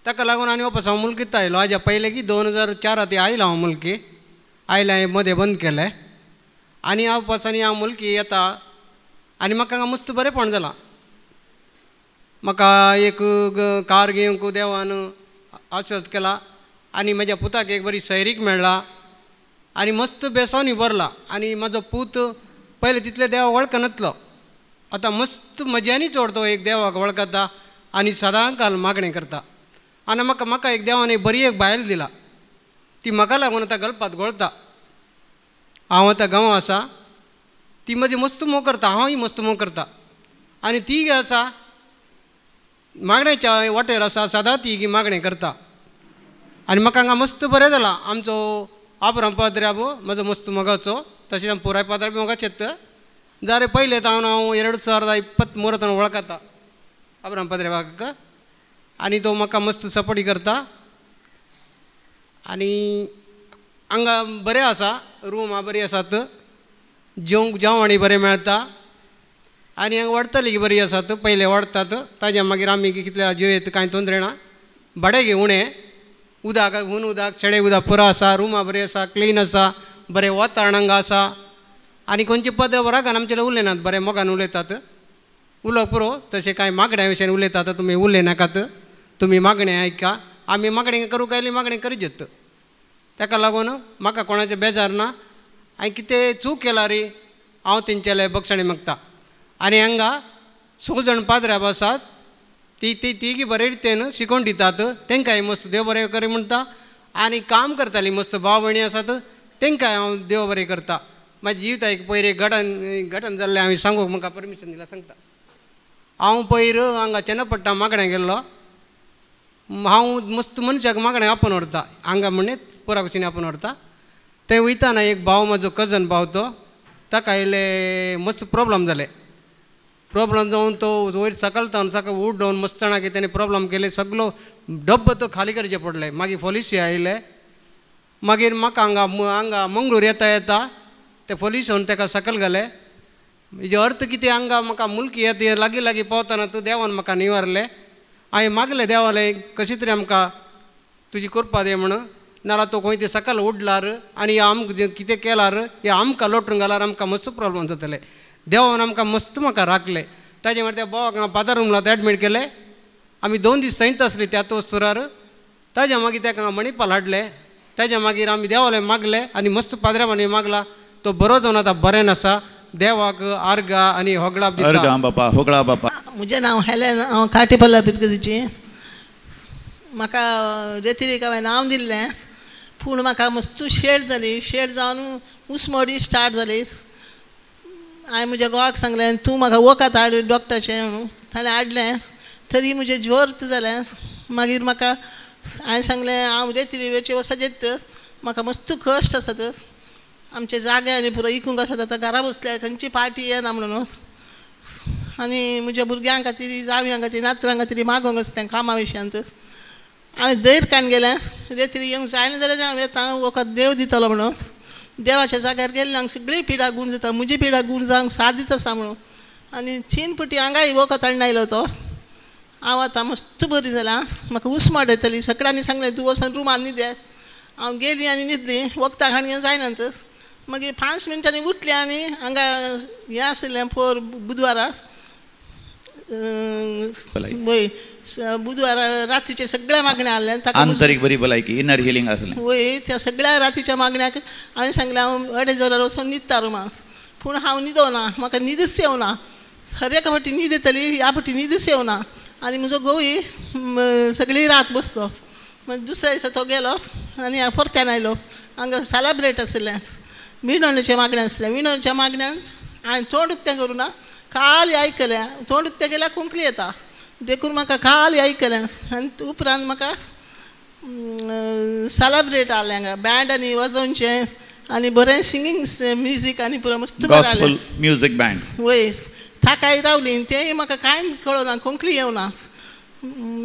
ताका लागून आनी वापस हांव मुल्कीत आयलो. हाज्या पयले की 2004 आयलो हांव मुल्की. आयलें हांवें मदें बंद केलें आनी हांव पासांनी हांव मुल्की येता आनी म्हाका हांगा मस्त बरेंपण जालां. म्हाका एक कार घेवंक देवान आशीर्वाद केला आनी म्हज्या पुताक एक बरी सैरीक मेळ्ळा आनी मस्त बेसोनी भरला. आनी म्हाजो पूत पयले तितले देवा वळखनासलो. आतां मस्त मजानी चोड तो एक देवाक वळखता आनी सदांकाल मागणें करता. आनी म्हाका एक देवान एक बरी एक बायल दिला. ती म्हाका लागून आतां गळपात गळता. हांव आतां गांवां आसा. ती म्हजी मस्त मोग करता, हांवूय मस्त मोग करता. आनी ती आसा मागणेच्या वाटेर आसा, सदां ती मागणें करता. आनी म्हाका हांगा मस्त बरें जालां. आमचो आब्राम पाद्र्याबो म्हजो मस्त मोगाचो, तशेंच पुराय पाद्रा बी मोगाचेत. जाल्यार पयले हांव 2023 वळखता आब्राम पाद्र्याक. आनी तो म्हाका मस्त सपोर्टी करता. आनी हांगा बरें आसा, रुमां बरीं आसात, जेवण बरें मेळटा आनी हांगा व्हडतली बरीं आसात. पयले व्हडतात ताज्या मागीर आमी कितले जेवयत कांय तोंदरे ना. भाडें घे उणें. उदक उदक शेडे उदक पुरो आसा. रुमां बरीं आसा, क्लीन आसा, बरें वातावरण हांगा आसा. आनी खंयचे पदर वराकान आमचेर उलयनात, बरें मोगान उलयतात. उलोवप पुरो. तशें कांय मागण्या विशयान उलयतात तुमी उलय नाकात. तुमी मागणें आयका. आमी मागणें करूंक आयली मागणें करीत. ताका लागून म्हाका कोणाचें बेजार ना. हांवें कितें चूक केला रे हांव तेंचेले बक्षणे मागता. आनी हांगा 6 जाण पाद्र्याब आसात ती तिघी बरे रितीन शिकोवन दितात, तांकांय मस्त देव बरें करे म्हणटा. आनी काम करतालीं मस्त भाव भयणी आसात तांकांय हांव देव बरें करता. म्हाज्या जिविताक पयर घटन जाल्लें हांवें सांगूंक म्हाका परमिशन दिलां सांगता. हांव पयर हांगा चन्नपट्टा मागण्या गेल्लो. हांव मस्त मनशाक मागणें आपोवन व्हरता, हांगा म्हणत पुरा कुशीन आपोवन व्हरता. थंय वयताना एक भाव म्हाजो कजन भाव तो, ताका इल्ले मस्त प्रॉब्लम जाले. प्रॉब्लम जावन तो वयर सकल उठोवन मस्त जाणां की ताणें प्रॉब्लम केले. सगलो डब्ब तो खाली करचे पडले. मागीर पोलिसी आयले. मागीर म्हाका हांगा मंगळूर येता ते पोलिसांन ताका सकल घाले. हेजो अर्थ कितें, हांगा म्हाका मुल्की येता लागीं पावतना तूं देवान म्हाका निवारलें. हांवें मागलें देवाले कशें तरी आमकां तुजी कृपा दे म्हणून. नाल्यार तो खंय ते सकल उडल्यार आनी आमकां कितें केल्यार हे आमकां लोटून घाल्यार आमकां मस्त प्रॉब्लम जातले. देवान आमकां मस्त म्हाका राखलें. ताजे मागीर त्या बोवाक हांव पादार रुमलांत एडमीट केलें. आमी 2 दीस थंयच आसलीं त्याच वस्तुरार. ताज्या मागीर ताका मणिपाल हाडलें. ताज्या मागीर आमी देवाले मागलें आनी मस्त पाद्र्यावानी मागला. तो बरो जावन आतां बरें आसा. देवाक आर्गा आनी होगळाप दिता. अर्गा बापा, होगळा बापा. म्हजें नांव हेलेन, हांव काटेपल्ला पिरगजीची. म्हाका रेतीरेक हांवें नांव दिल्लें, पूण म्हाका मस्त शेड जाली. शेड जावन उसमोडी स्टार्ट जाली. हांवें म्हज्या घोवाक सांगलें तूं म्हाका वखद हाड डॉक्टराचें म्हणून. ताणें हाडलें. तरी म्हजें ज्वर जालें. मागीर म्हाका हांवें सांगलें हांव रेतीरेचे वचत येता, म्हाका मस्त कश्ट आसात. आमचे जागे आनी पुरो इकूंक आसात. आतां घरा बसल्या खंयची पार्टी येना म्हणून. आनी म्हज्या भुरग्यां खातीर, जावयां खातीर, नातरां खातीर मागोंक आसता कामा विशयांत. हांवें धैर्य काडून गेलें. रेतीर येवंक जायना जाल्यार हांव येता, वखद देव दितलो म्हणून. देवाच्या जाग्यार गेल्ले हांगा सगळी पिडा गूण जाता. म्हजी पिडा गूण जावंक सादीत आसा म्हणून. आनी 3 फावटी हांगाय वखद हाडून आयलो तो. हांव आतां मस्त बरी जालां. म्हाका उसमाड येतली. सकाळीं सांगलें तूं वचून रुमान न्हिदेत. हांव गेली आनी न्हिदली. वखदां हाडून घेवन जायनात. मागीर 5 मिनटांनी उठली आनी हांगा हें आसलें पोर बुधवाराक वय बुधवारा रात्रीचे सगळ्या मागण्या हाडल्या. आंतरीक बरी भलायकी, इनर हिलिंग आसलें. वय त्या सगळ्या रातीच्या मागण्याक हांवें सांगलें हांव 2:30 वचून न्हिदता रुमान. पूण हांव न्हिदोना. म्हाका न्हिदच येवना. हर एका फावटी न्हीद येतली, ह्या फावटी न्हीदच येवना. आनी म्हजो घोवूय सगळी रात बसलो. मागीर दुसऱ्या दिसा तो गेलो आनी हांव परत्यान आयलो. हांगा सेलेब्रेट आसलें, विणोवणेच्या मागण्या आसलें. विणोवणेच्या मागण्यांत हांवें तोंड उक्तें करुना, खाली आयकलें. तोंड उक्तें केल्यार कुंकली येता. देखून म्हाका खाली आयकलें. आनी उपरांत म्हाका सेलेब्रेट हाडलें हांगा बँड आनी वाजोवचें आनी बरें सिंगींग म्युजीक आनी पुरो मस्त गॉस्पल म्युजीक बँड. वय थाकाय रावली. तें म्हाका कांय कळना, कोंकणी येवना,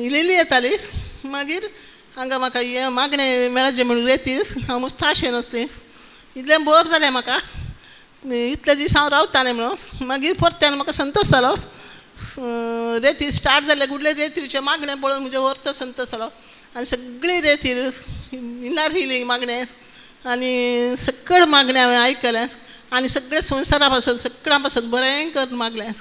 इल्ली येताली. मागीर हांगा म्हाका हे मागणें मेळचे म्हणून रेतीर हांव मस्त आशेन आसलें. इतलें बोर जालें म्हाका. इतले दीस हांव रावतालें म्हणून. मागीर परत्यान म्हाका संतोश जालो. रेतीर स्टार्ट जाल्ले गुडले रेतीरचे मागणें पळोवन म्हजो व्हरतो संतोश जालो. आनी सगळी रेतीर इनर हिलिंग मागणें आनी सकळ मागणें हांवें आयकलें. आनी सगळे संवसारा पासून सगळ्यां पासून बरें कर मागलें.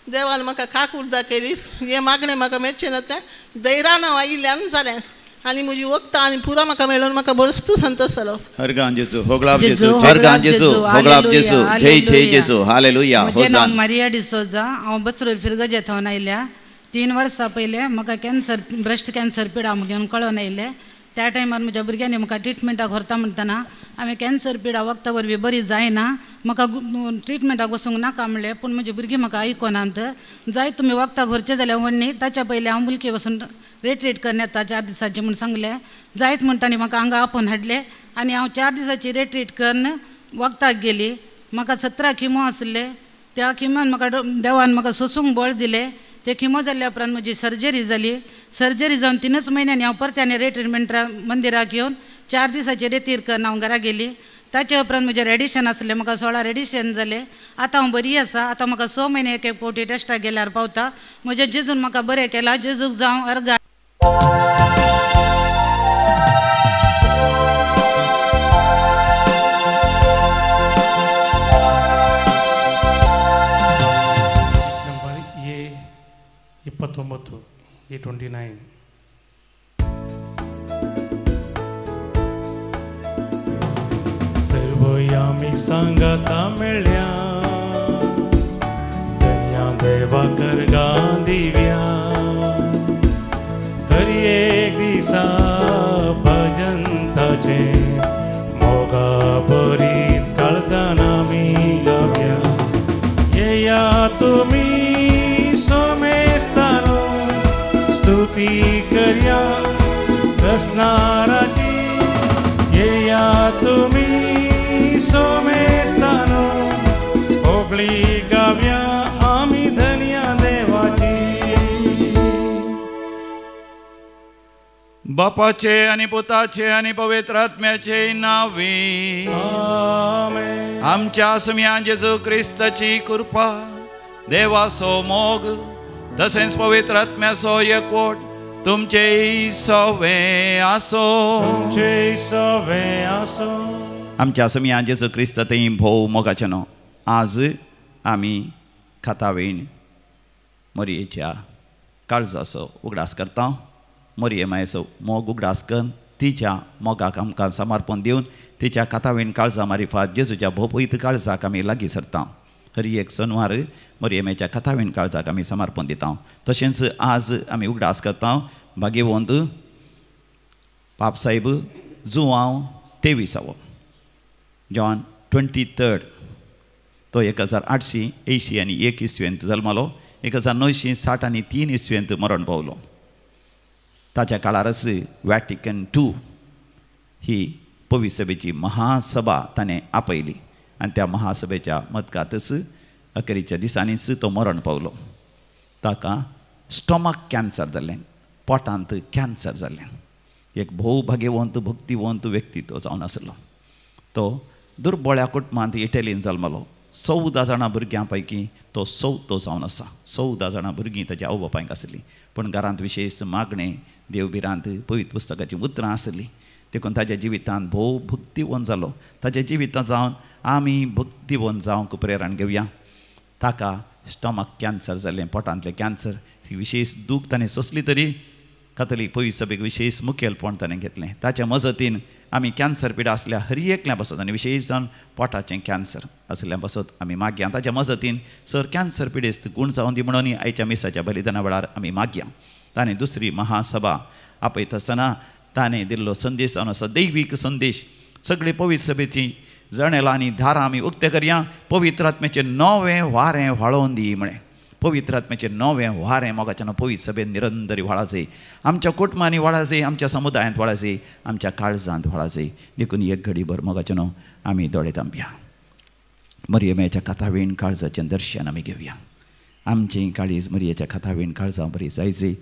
देवान म्हाका काक उर्दा केली. हें मागणें म्हाका मेळचें ना तें धैर्यान हांव आयिल्ल्यान जालें. आनी म्हजी वखदां आनी पुरो म्हाका मेळून म्हाका बस्तो संतोश जालो. अर्गान जेसू, होगळाप जेसू, अर्गान जेसू, होगळाप जेसू, जय जय जेसू, हालेलुया. म्हजें नांव मारिया डिसोजा. हांव बसरो फिरगजे थंय आयल्या. 3 वर्सां पयलें म्हाका कॅन्सर, ब्रेस्ट कॅन्सर पिडा घेवन कळोन आयलें. त्या टायमार म्हज्या भुरग्यांनी म्हाका ट्रिटमेंटाक व्हरता म्हणटना हांवें कॅन्सर पिडा वखदा वरवीं बरी जायना, म्हाका ट्रिटमेंटाक वचूंक नाका म्हणलें. पूण म्हजी भुरगीं म्हाका आयकोनात. जाय तुमी वखदाक व्हरचें जाल्यार व्हडणी, ताच्या पयलीं हांव मुलकी वचून रेट्रीट करन येता 4 दिसांची म्हूण सांगलें. जायत म्हणटानी म्हाका हांगा आपोवन हाडलें आनी हांव 4 दिसांची रेट्रीट करून वखदाक गेली. म्हाका 17 किमो आसले. त्या किमोन म्हाका देवान म्हाका सोसूंक बळ दिलें. ते किमो जाल्ल्या उपरांत म्हजी सर्जरी जाली. सर्जरी जावन 3च म्हयन्यांनी हांव परत्यान रेट्रीटमेंट मंदिराक येवन 4 दिसांची रेतीर करून हांव घरा गेली. ताच्या उपरांत म्हजें रेडिशन आसलें. म्हाका 16 रेडिशन जालें. आतां हांव बरी आसा. आतां म्हाका 6 म्हयने एक फावटी टेस्टाक गेल्यार पावता. म्हज्या जेजून म्हाका बरें केलां. जेजूक जावं अर्गा. A29 सर्वयामी सांगाता मेळ्या धन्या देवा करगा दिव्या आम्ही गाव्या येया तुम्ही सोमेस्तानो स्तुती करया रसनाराची येया तुम्ही सोमेस्तानो ओगळी गाव्या आम्ही धन्या देवाची बापाचे आणि पुताचे आणि पवित्र आत्म्याचे नावे आमेन. आमच्या सम्या जेजू ख्रिस्ताची कृपा देवासो मोग तसेच पवित्र आत्म्यासो एकवट तुमचे सवे आसो तुमचे सवे आसो. आमच्या सम्या जेजू ख्रिस्त थंय भोव मोगाचें न्हू आज आमी खातावेण मोरयेच्या काळजाचो उगडास करता मोरये मायेचो मोग उगडास करून तिच्या मोगाक आमकां समर्पण दिवन तिच्या कातावेण काळजा मारिफात जेजूच्या भोवपयत काळजाक आमी लागीं सरता हरी एक सोनवार मोरयेमेच्या कातावेण काळजाक आमी समर्पण दिता तशेंच आज आमी उगडास करता भाग्यवंत पापसाहेब जुवांव 23 जॉन 23 तो 1881 इस्वेंत जल्मलो 1960 इस्वेंत मरण पावलो ताच्या काळारच वॅटिकन II ही पवित्र सभेची महासभा ताणें आपयली आनी त्या महासभेच्या मदकातच अखेरीच्या दिसांनीच तो मरण पावलो ताका स्टोमक कॅन्सर जाल्लें पोटांत कॅन्सर जाल्लें एक भोव भाग्यवंत भक्तिवंत व्यक्तित्व जावन आसलो तो दुर्बळ्या कुटुंबांत इटलीन जल्मलो 14 जाणां भुरग्यां पैकी तो 14 जावन आसा 14 जाणां भुरगीं ताच्या आवय बापायक आसलीं पूण घरांत विशेश मागणें देवबिरांत पवित्र पुस्तकाची उतरां आसलीं देखून ताच्या जिवितांत भोव भक्तिवंत जालो ताच्या जिवितांत जावन आमी भक्तिवंत जावंक प्रेरण घेवया ताका स्टोमक कॅन्सर जाल्लें पोटांतलें कॅन्सर ती विशेश दूख ताणें सोंसली तरी कातोलीक पवित्र सभेक विशेश मुखेलपण ताणें घेतलें ताच्या मजतीन आमी कॅन्सर पिडा आसल्या हर एकल्या बसत आनी विशेश जावन पोटाचें कॅन्सर आसल्या बसत आमी मागया ताच्या मजतीन सर कॅन्सर पिडेस्त गूण जावन दी म्हणून आयच्या मिसाच्या बलिदाना वेळार आमी मागया ताणें दुसरी महासभा आपयता आसतना ताणें दिल्लो संदेश जावन आसा दैवीक संदेश सगळे पवित्र सभेची जणेलां आनी दारां आमी उक्ते करया पवित्र आत्म्याचें नवें वारें व्हाळोवन दी म्हळें पवित्र आत्म्याचें नवें वारें मोगाचें पवित्र सभेन निरंतरी व्हाळाचें आमच्या कुटुंबांनी व्हाळाचें आमच्या समुदायांत व्हाळाचें आमच्या काळजांत व्हाळाचें देखून एक घडीभर मोगाचें आमी दोळे तांबया मरियमेच्या कातावेण काळजाचें दर्शन आमी घेवया आमचें काळीज मरियेच्या कातावेण काळजां बरी जायचें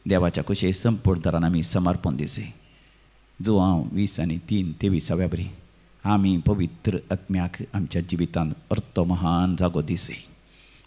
देवाच्या कुशे संपूर्ण तरान आमी समर्पण दिसें जुवांव 20 आनी 3 23 बरी आमी पवित्र आत्म्याक आमच्या जिवितांत अर्थ महान जागो दिसें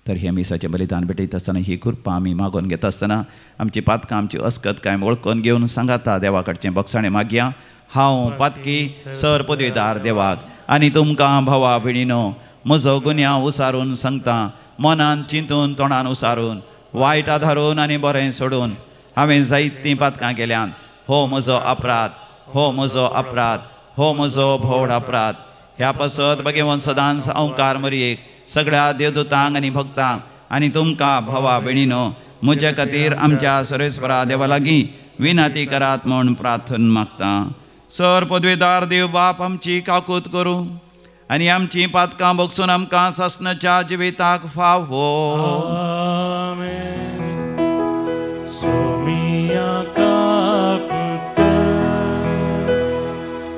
तर हे मिसाचें बलिदान भेटयता आसतना ही कृपा आमी मागोवन घेता आसतना आमची पातकां आमची अस्कत काय वळखून घेवन सांगाता देवा कडचें बक्षाणें मागया हांव पातकी सर पदवीदार देवाक आनी तुमकां भावा भयणीनो म्हजो गुन्यांव उसारून सांगता मनान चिंतून तोंडान उसारून वायट आधारून आनी बरें सोडून हांवें जायतीं पातकां केल्यान हो म्हजो अपराध हो म्हजो अपराध हो म्हजो भोवड अपराध ह्या पासत भगवंत सदांच अवकार मरयेक सगळ्या देवदूतांक आनी भक्तांक आनी तुमकां भावा भयणीनो म्हजे खातीर आमच्या सर्वेस्परा देवा लागीं विनंती करात म्हूण प्रार्थना मागता सर पदवीदार देव बाप आमची काकूत करूं आनी आमची पातकां बगसून आमकां ससनाच्या जिविताक फावो आमेन. सोमिया काकूत कर,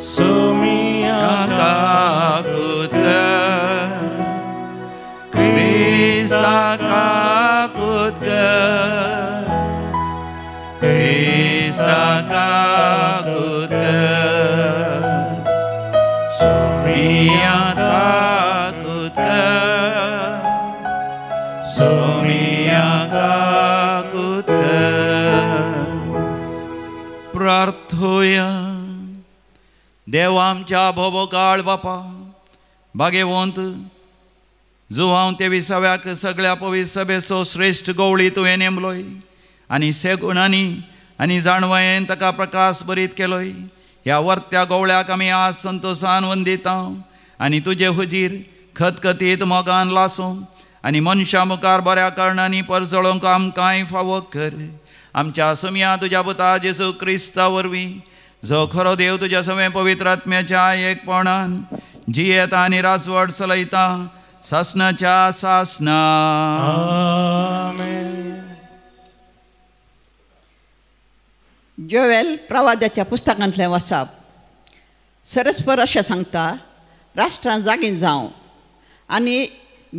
सोमिया काकूत क्रिस्ता काकूत क्रिस्ता काकूत सोमिया काकूत सोमिया काकूत प्रार्थोया देव आमच्या भोवकाळ बापा भाग्यवंत जुवांव 23व्याक सगळ्या पवित्र सभेचो श्रेष्ठ गवळी तुवें नेमलोय आनी सेगुणांनी आनी जाणवायेन ताका प्रकाश बरीत केलोय ह्या वर्त्या गवळ्याक आमी आज संतोशान वंदिता आनी तुजे हुजीर खतखतीत मोगान लासूं आनी मनशा मुखार बऱ्या कारणांनी परजळोवंक आमकांय फावो कर आमच्या समिया तुज्या पुता जेजू क्रिस्ता वरवीं जो खरो देव तुज्या सवे पवित्र आत्म्याच्या एकपणान जियेता आनी रासवड चलयता सासनाच्या सासना. आमेन. जोवेल प्रवाद्याच्या पुस्तकांतलें वाचप. सरस्पर अशें सांगता, राष्ट्रां जागीं जावं आनी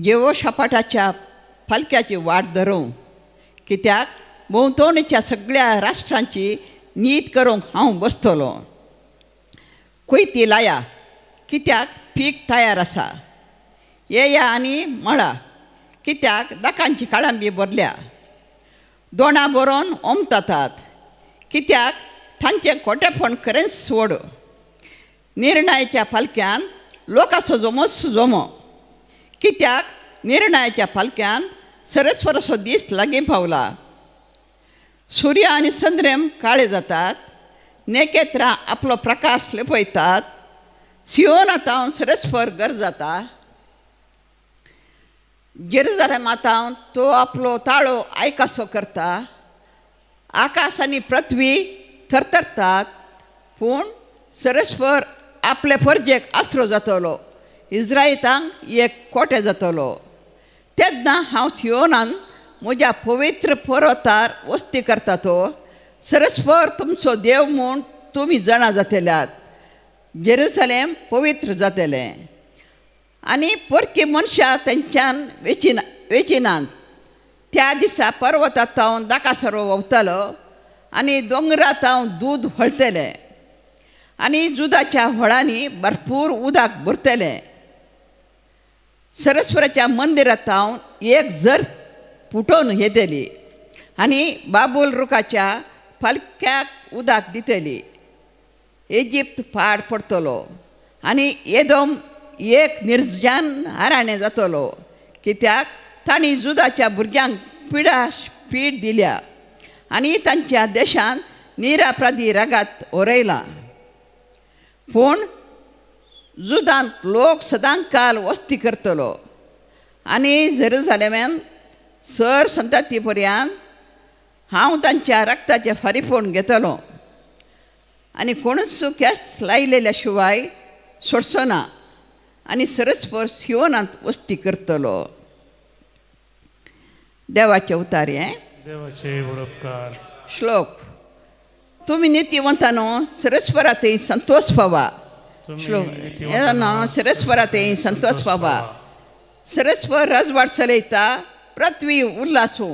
जेवोशापाटाच्या फालक्याची वाट धरूं, कित्याक भोंवतणीच्या सगळ्या राष्ट्रांची नीत करूंक हांव बसतलो. कोयती लाया, कित्याक पीक तयार आसा. येया आनी मळा, कित्याक दाकांची काळांबी भरल्या. दोणां बरोवन ओमतातात, कित्याक तांचें खोटेपण खरेंच सोड. निर्णयाच्या फालक्यान लोकांचो जोमो सुजोमो, कित्याक निर्णयाच्या फालक्यान सरस्वरसो दीस लागीं पावला. सूर्य आनी चंद्रेम काळे जातात, नेकेत्रां आपलो प्रकाश लिपयतात. सियोनातावन सरस्वर गरजाता. जेरुजालेमातावन तो आपलो ताळो आयकासो करता. आकाश आनी पृथ्वी थरथरतात, पूण सरस्वर आपले परजेक आसरो जातलो. इस्रायलांक एक कोटे जातलो. तेन्ना हांव सियोनान म्हज्या पवित्र पर्वतार वस्ती करता. तो सरस्वर तुमचो देव म्हूण तुमी जाणा जातल्यात. जेरुसलेम पवित्र जातलें आनी परकी मनशां तेंच्यान वेचिनात. त्या दिसा पर्वतांतावन दाकासरो व्हांवतलो आनी दोंगरांतावन दूद व्हळटलें आनी जुदाच्या व्हळांनी भरपूर उदक भरतलें. सरस्वराच्या मंदिरांतावन एक झर फुटोवन येतली आनी बाबूल रुखाच्या फालक्याक उदक दितली. इजिप्त पाड पडटलो आनी एदोम एक निर्जन हाराणें जातलो, कित्याक तांणी जुदाच्या भुरग्यांक पीड दिल्या आनी तांच्या देशांत निरापराधी रागात ओरयला. पूण जुदांत लोक सदांकाल वस्ती करतलो आनी जेरुजालेमांत सर संतती पर्यंत हांव तांच्या रक्ताचे फारीफोण घेतलो आनी कोणूच केस लायलेल्या शिवाय सोडचो ना आनी सरस्वर सियोनांत वस्ती करतलो. देवाचे उतारे. देवाचे उपकार. श्लोक. तुमी नित्यवंतानो सरस्वरातय संतोष पावा. श्लोक. सरस्वरातय संतोष पावा. सरस्वर राजवाड चलयता, पृथ्वी उल्हासू.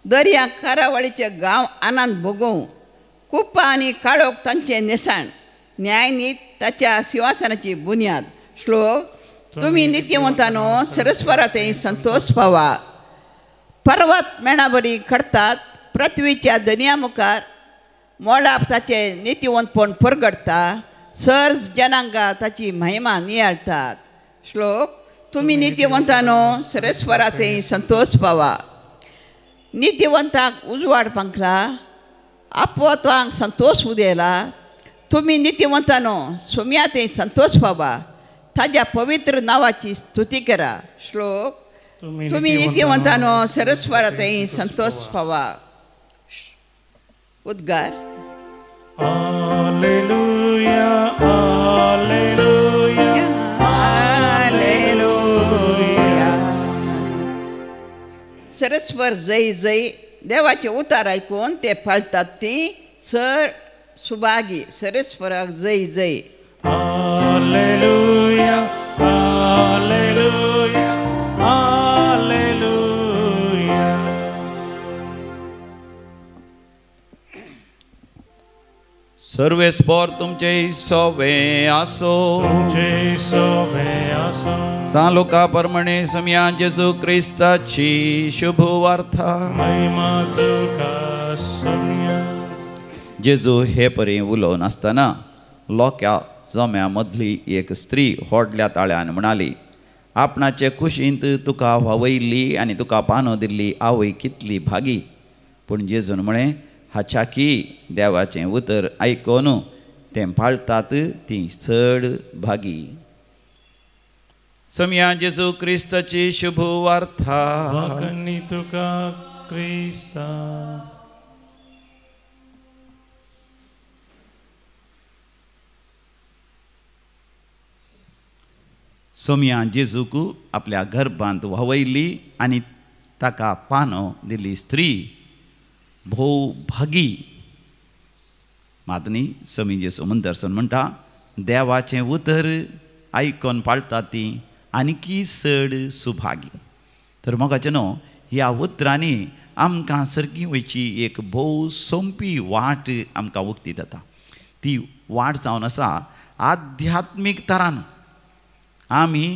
दर्या कारावळीचे गांव आनंद भोगूं. कुप्पा आनी काळोख तांचे नेसाण. न्यायनीत ताच्या सिंहासनाची बुन्याद. श्लोक. तुमी नित्यवंतानो सरस्वरातय संतोष पावा. पर्वत मेणाबरी खडतात, पृथ्वीच्या दर्या मुखार मोळाप ताचे नित्यवंतपण परगडता. सर जनांगा ताची महिमा नियाळतात. श्लोक. तुमी नित्यवंतानो सरस्वरातय संतोष पावा. नित्यवंतांक उजवाड पांकला, अपवत्वांक संतोष उदेला. तुमी नित्यवंतानो सोम्यातय संतोष पावा. ताज्या पवित्र नांवाची स्तुती करा. श्लोक. तुमी नित्यवंतानो सरस्वरातय संतोष पावा. उद्गार. Alleluia, Alleluia, hallelujah. सरस्वर जय जय. देवाचे उतार ऐकून ते पाळतात ती सर सुभागी. सरस्वराक जय जय. Alleluia, Alleluia, Alleluia. सर्वेस्पर तुमचे सोवे आसो. तुमचे सोबे आसो. सालोका परमणे समया जेजू क्रिस्ताची शुभ वार्ता. महिमा तुका सम्या. जेजू हे परी उलोवन आसतना लोक्या जम्या मदली एक स्त्री व्हडल्या ताळ्यान म्हणाली, आपणाचे कुशींत तुका व्हावयल्ली आनी तुका पानो दिल्ली आवय कितली भागी. पूण जेजून म्हळें, हाच्या की देवाचें उतर आयकून तें पाळतात ती चड भागी. समया जेजू क्रिस्ताची शुभ वार्ता. वाकणी तुका क्रिस्ता. सोमिया जेजूक आपल्या गर्भांत व्हावयली आनी ताका पानो दिल्ली स्त्री भोव भागी मात न्ही समी जेसू दर्शन म्हणटा देवाचें उतर आयकोन पाळटा ती आनीकी चड सुभागी. तर मोगाचें न्हू ह्या उतरांनी आमकां सर्गी वयची एक भोव सोंपी वाट आमकां उक्ती जाता. ती वाट जावन आसा आध्यात्मीक तरान आमी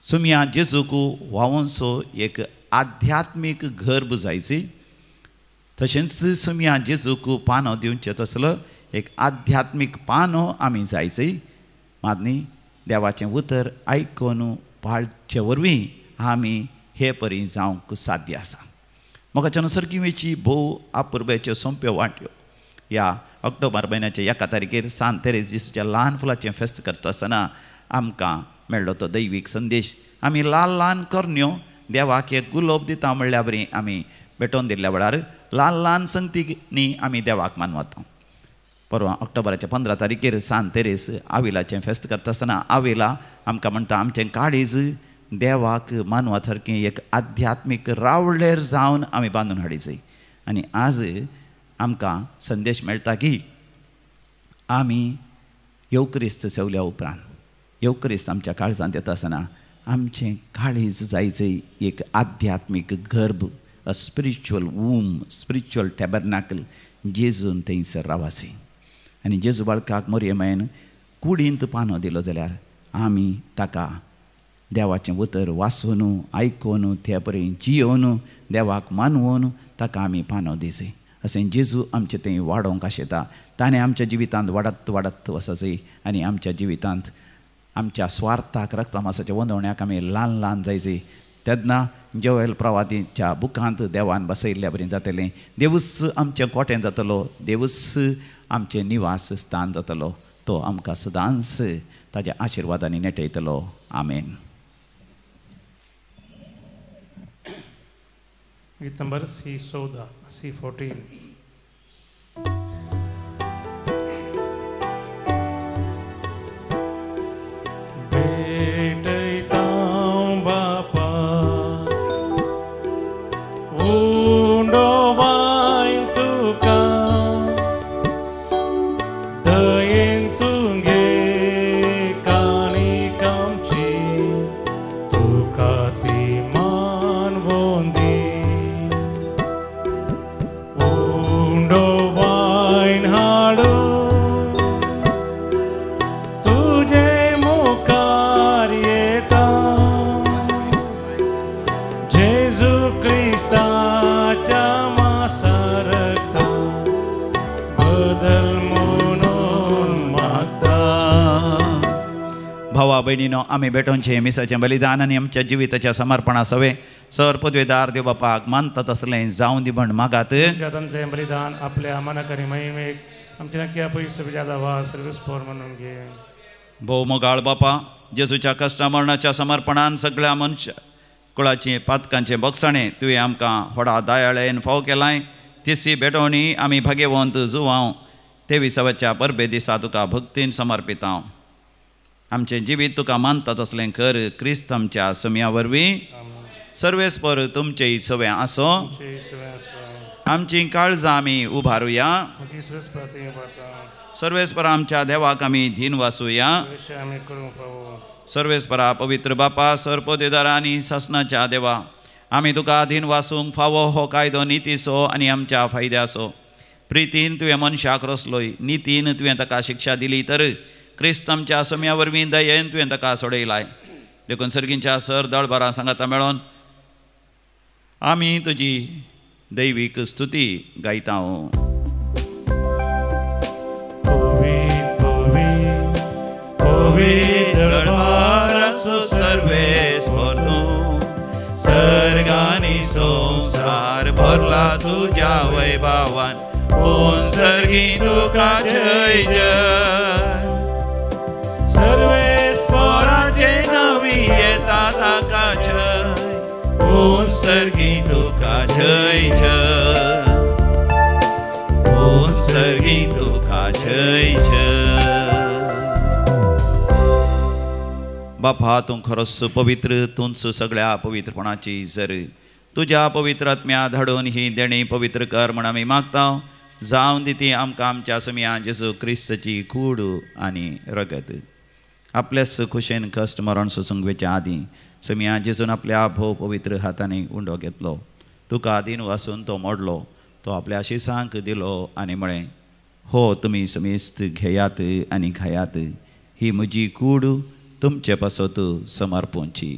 सुमिया जेजूक व्हांवोसो एक आध्यात्मीक गर्भ जायची. तशेंच सुमिया जेजूक पानो दिवचें तसलो एक आध्यात्मीक पानो आमी जायची. मात न्ही देवाचें उतर आयकोन पाळचे वरवीं आमी हे परी जावंक साध्य आसा. मोगाच्या सर्गी वेची भोव अपुरब्याच्यो सोंप्यो वाट्यो ह्या ऑक्टोबर म्हयन्याच्या 1 तारखेर सांत तेरेस जेसूच्या ल्हान फुलाचें फेस्त करता आसतना आमकां मेळ्ळो तो दैवीक संदेश. आमी ल्हान ल्हान करण्यो देवाक एक गुलाब दिता म्हणल्या बरी आमी भेटोवन दिल्ल्या वेळार ल्हान ल्हान संगतींनी आमी देवाक मानवता. परवा ऑक्टोबराच्या 15 तारखेर सांत तेरेस आविलाचें फेस्त करता आसतना आविला आमकां म्हणटा आमचें काळीज देवाक मानवा सारकें एक आध्यात्मीक रावळेर जावन आमी बांदून हाडिचें. आनी आज आमकां संदेश मेळटा की आमी येवक्रिस्त सेवल्या उपरांत येवक्रिस्त आमच्या काळजांत येता आसतना आमचें काळीज जायचें एक आध्यात्मीक गर्भ अ स्पिरिच्युअल वूम स्पिरिच्युअल टॅबरनाकल जेजून थंयसर रावासी. आनी जेजू बाळकाक मोरयेमेन कुडींत पानो दिलो जाल्यार आमी ताका देवाचें उतर वाचून आयकून ते परेन जियोवन देवाक मानवून ताका आमी पानो दिसय. अशें जेजू आमचें थंय वाडोवंक आशेता. ताणें आमच्या जिवितांत वाडत वाडत वचचें आनी आमच्या जिवितांत आमच्या स्वार्थाक रक्तमासाच्या वंदवण्याक आमी ल्हान ल्हान जायचें. तेन्ना जोएल प्रवादीच्या बुकांत देवान बसयल्ल्या बरें जातलें. देवूच आमचें कोटें जातलो. देवूच आमचें निवास स्थान जातलो. तो आमकां सदांच ताज्या आशिर्वादांनी नेटयतलो. आमेन. गीत नंबर C14 C14. भावा भयणीनो आमी भेटोवचें मिसाचें बलिदान आनी आमच्या जिविताच्या समर्पणा सवे सर पदवेदार देव बापाक मानता तसलें जावं दी म्हण मागात. बलिदान आपल्या मनाकरी महिमेक आमचे नक्की पयस ज्यादा वा सर्विस फॉर म्हणून घे. भोव मोगाळ बापा जेजूच्या कश्टा मरणाच्या समर्पणान सगळ्या मनुष्य कुळाची पातकांचे बगसाणें तुवें आमकां व्हडा दयाळेन फाव केलाय. तिसी भेटोवणी आमी भाग्यवंत जुवांव 23व्या परबे दिसा तुका भक्तीन समर्पिता. आमचें जिवीत तुका मानता तसलें कर. क्रिस्त आमच्या समिया वरवीं सर्वेस्पर तुमचेय सवें आसो. आमची काळजां आमी उबारुया. सर्वेस्परा आमच्या देवाक आमी धीन वाचुया. सर्वेस्परा पवित्र बापा सरपदेदारा आनी शासनाच्या देवा आमी तुका धीन वाचूंक फावो हो कायदो नितीचो आनी आमच्या फायद्याचो. प्रितीन तुवें मनशाक रचलोय. नितीन तुवें ताका शिक्षा दिली तर क्रिस्त आमच्या समिया वरवीं दयेन तुवें ताका सोडयलाय. देखून सर्गींच्या सर दळबारां सांगाता मेळोन आमी तुजी दैवीक स्तुती गायता. सर्गानी संसार भरला तुझ्या वैभवान. ओन सर्गी तुका जय जय. सर्वेस्वराचे नवी येता ताका जय. On सर्गी Tuka Jai Jai. On सर्गी तुका जय जय. बापा तूं खरोच पवित्र, तूंच सगळ्या पवित्रपणाची जर तुझ्या पवित्र आत्म्या धाडून ही देणी पवित्र कर म्हण आमी मागता. जावन दी ती आमकां आमच्या समिया जेजू क्रिस्ताची कूड आनी रगत. आपल्याच खुशेन कश्ट मरण सुसंगवेच्या आदीं समिया जेजून आपल्या भोव पवित्र हातांनी उंडो घेतलो. तुका आदीन वासून तो मोडलो, तो आपल्या शिसांक दिलो आनी म्हळें, हो तुमी समेस्त घेयात आनी खायात, ही म्हजी कूड तुमचे पासत समर्पूंची.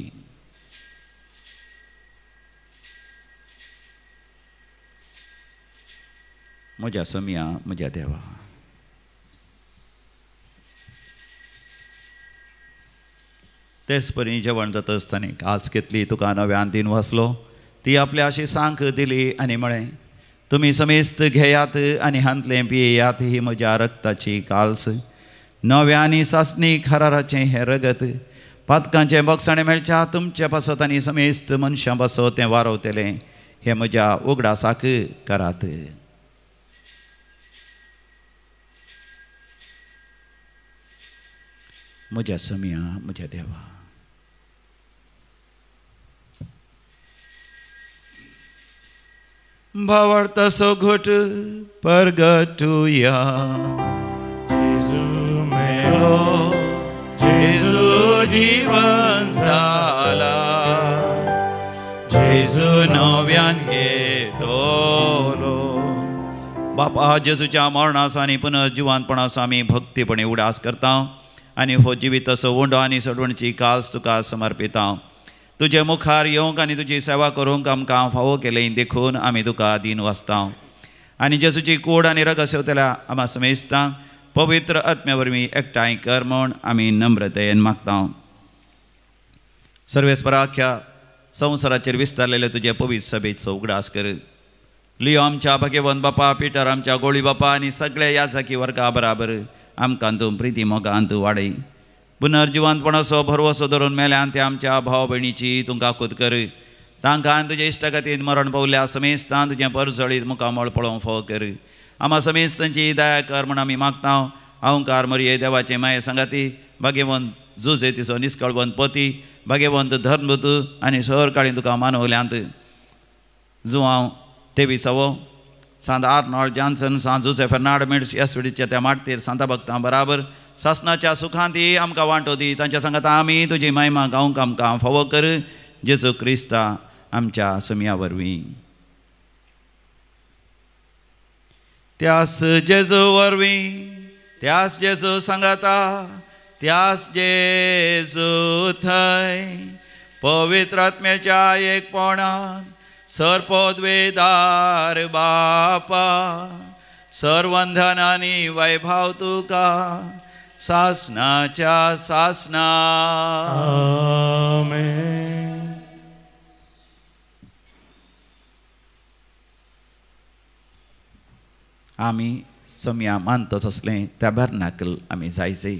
म्हज्या समिया म्हज्या देवा. तेच परी जेवण जाता आसतना आज घेतली तुका नव्यान दिन वाचलो, ती आपल्या शिसांक दिली आनी म्हळें, तुमी समेस्त घेयात आनी हांतले पियेयात, ही म्हज्या रक्ताची काल्स, नव्या आनी सासणीक हराराचें हें रगत, पातकांचें बक्षाणें मेळच्या तुमच्या पासत आनी समेस्त मनशां पासत तें वारवतलें, हें म्हज्या उगडासाक करात. म्हज्या समिया म्हज्या देवा. भावार्थाचो घोट परगटुया. जेजू मेलो जेजू जीवन जाला, जेजू नव्यान येतलो. बापा जेजूच्या मरणाचो आनी पुनर्जिवांतपणाचो आमी भक्तीपणे उडास करता आनी हो जिवीत असो उंडो आनी सडवणची काल्स तुका समर्पिता. तुजे मुखार येवंक आनी तुजी सेवा करूंक आमकां फावो केलें देखून आमी तुका दिन वाचता आनी जेजूची कूड आनी रगत सेवतल्या आम्हा समेस्तांक पवित्र आत्म्या वरवीं एकठांय कर म्हूण आमी नम्रतेन मागता. सर्वेस्पराख्या संवसाराचेर विस्तारलेले तुजे पवित्र सभेचो उगडास कर. लियो आमच्या भाग्यवंत बापा, पिटर आमच्या गोळी बापा आनी सगळे याजकी वर्गा बराबर आमकां तूं प्रिती मोगांत वाडय. पुनर्जिवांतपणाचो भरवसो धरून मेल्यान ते आमच्या भाव भयणीची तूं काकूत कर. तांकां तुजे इश्टागतीन मरण पावल्या समेस्तान तुजें परजळीत मुखामळ पळोवंक फावो कर. आम्हा समेस्तांची दया कर म्हण आमी मागता. अहंकार मरिये देवाचे माये सांगाती, भाग्यवंत जुजे तिचो निश्कळवंत पती, भाग्यवंत धर्मभूत आनी सहर काळी तुका मानवल्यांत जुवांव तेविसावो, सांत आर्नॉल्ड जॉन्सन, सांत जुझे फर्नांडो यासवडीच्या त्या माटतेर सांता भक्तां बराबर सासणाच्या सुखांती आमकां वांटो दी. तांच्या सांगात आमी तुजी महिमा गावंक आमकां फावो कर. जेजू क्रिस्ता आमच्या समिया वरवीं. त्यास जेजू वरवीं, त्यास जेजू सांगाता, त्यास जेजू थंय पवित्र आत्म्याच्या एकपणान सर्पोद्वेदार बापा, सर्वंधन आनी वैभव तुका सासनाच्या सासना. आमेन. आमी समिया मानतच असलें त्या बर्नाकल आमी जायचे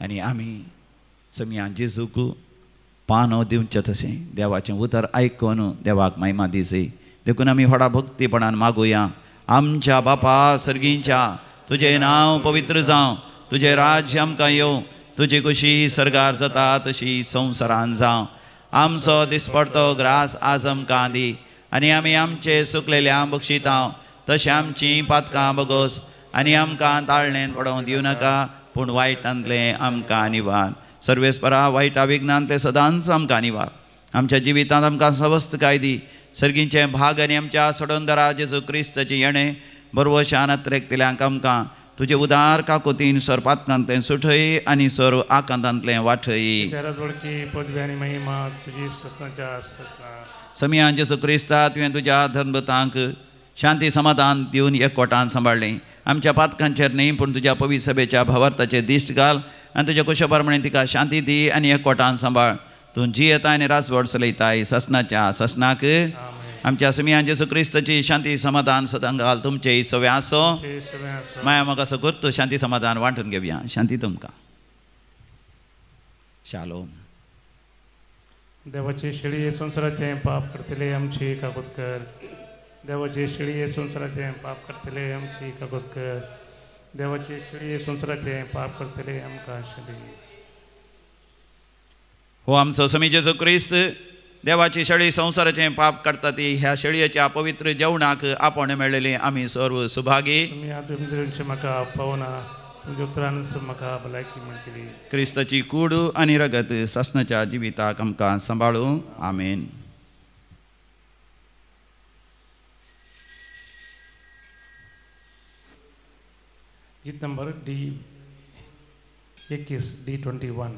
आनी आमी समिया जेजूक पानो दिवचें तशें देवाचें उतर आयकून देवाक महिमा दिसे. देखून आमी व्हडा भक्तीपणान मागुया. आमच्या बापा सर्गींच्या, तुजें नांव पवित्र जावं, तुजें राज्य आमकां येवं, तुजी कुशी सर्गार जाता तशी संवसारान जावं. आमचो दिसपडतो ग्रास आज आमकां दी आनी आमी आमचे सुकलेल्यांक बक्षिता तशें आमचीं पातकां बगोस आनी आमकां ताळणेन पडोवंक दिवं नाका, पूण वायटांतलें आमकां निवार. सर्वेस्परा वायटा विघ्नांतले सदांच आमकां निवार. आमच्या जिवितांत आमकां सवस्थकाय दी. सर्गींचे भाग आनी आमच्या सोडोनदरा जेजू क्रिस्ताची येणें बरवशान अत्रेकतल्यांक आमकां तुजे उदार काकुतीन सर पातकांतलें सुठय आनी सर आकांतांतलें वाठय. वडकी पदवी आनी महिमा तुजी ससनाच्या ससना. समिया जेजू क्रिस्ता तुवें तुज्या धर्मभतांक शांती समाधान दिवन एकवटान सांबाळलें. आमच्या पातकांचेर न्ही पूण तुज्या पवित्र सभेच्या भावार्थाचेर दिश्ट घाल आनी तुज्या कुशप्रमाणे तिका शांती दी आनी एकवटान सांबाळ. तूं जी येताय आनी रासवड चलयताय ससनाच्या ससनाक. आमच्या समिया जेजू क्रिस्ताची शांती समाधान सदां घाल. तुमचे सवे आसो. माया म्हाका असो करतो शांती समाधान वांटून घेवया. शांती तुमकां. शालोम. देवाची शिळी संवसाराचें पाप करतले आमची काकूत कर. देवाची शिळी संवसाराचें पाप करतले आमची काकूत कर. देवाची शिळी संवसाराचें पाप करतले आमकां शिडी. हो आमचो समी जेजू क्रिस्त देवाची शेळी संसाराचें पाप काडटा ती ह्या शेळयेच्या पवित्र जेवणाक आपण मेळलेली आमी सर्व सुभागी. तुम्ही आता तुमचे म्हाका पावना तुमच्या उतरानच म्हाका भलायकी मेळटली. क्रिस्ताची कूड आनी रगत सासणाच्या जिविताक आमकां सांबाळूं. आमेन. गीत number D21 D21.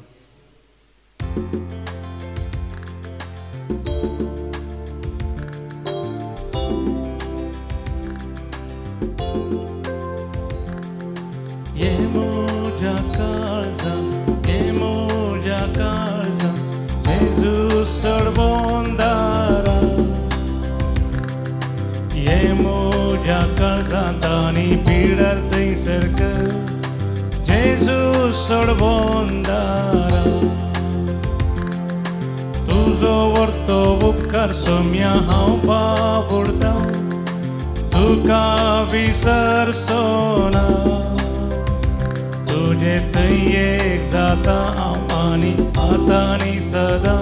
Jesus sorbondara Yemoja karzantani pidar teiserka Jesus sorbondara Tuzo vorto upkar somya haun pavurta Tuka visarsona तुझे एक जाता आमानी आतानी सदा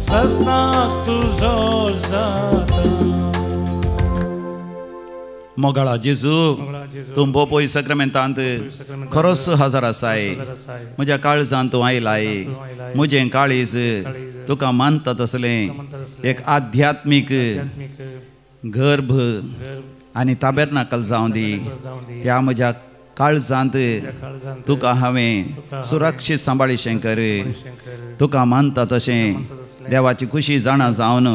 सस्नाक तुझो जाता. मोगाळा जेजू तूं बोपोय सक्रामेंतांत खरोच हजर आसाय. म्हज्या काळजांत तूं आयलाय. म्हजें काळीज तुका मानता तसलें एक आध्यात्मीक गर्भ आनी ताबेरनाकल जावं दी. त्या म्हज्या काळजांत तुका हांवें सुरक्षीत सांबाळीशें कर. तुका मानता तशें देवाची खुशी जाणा जावन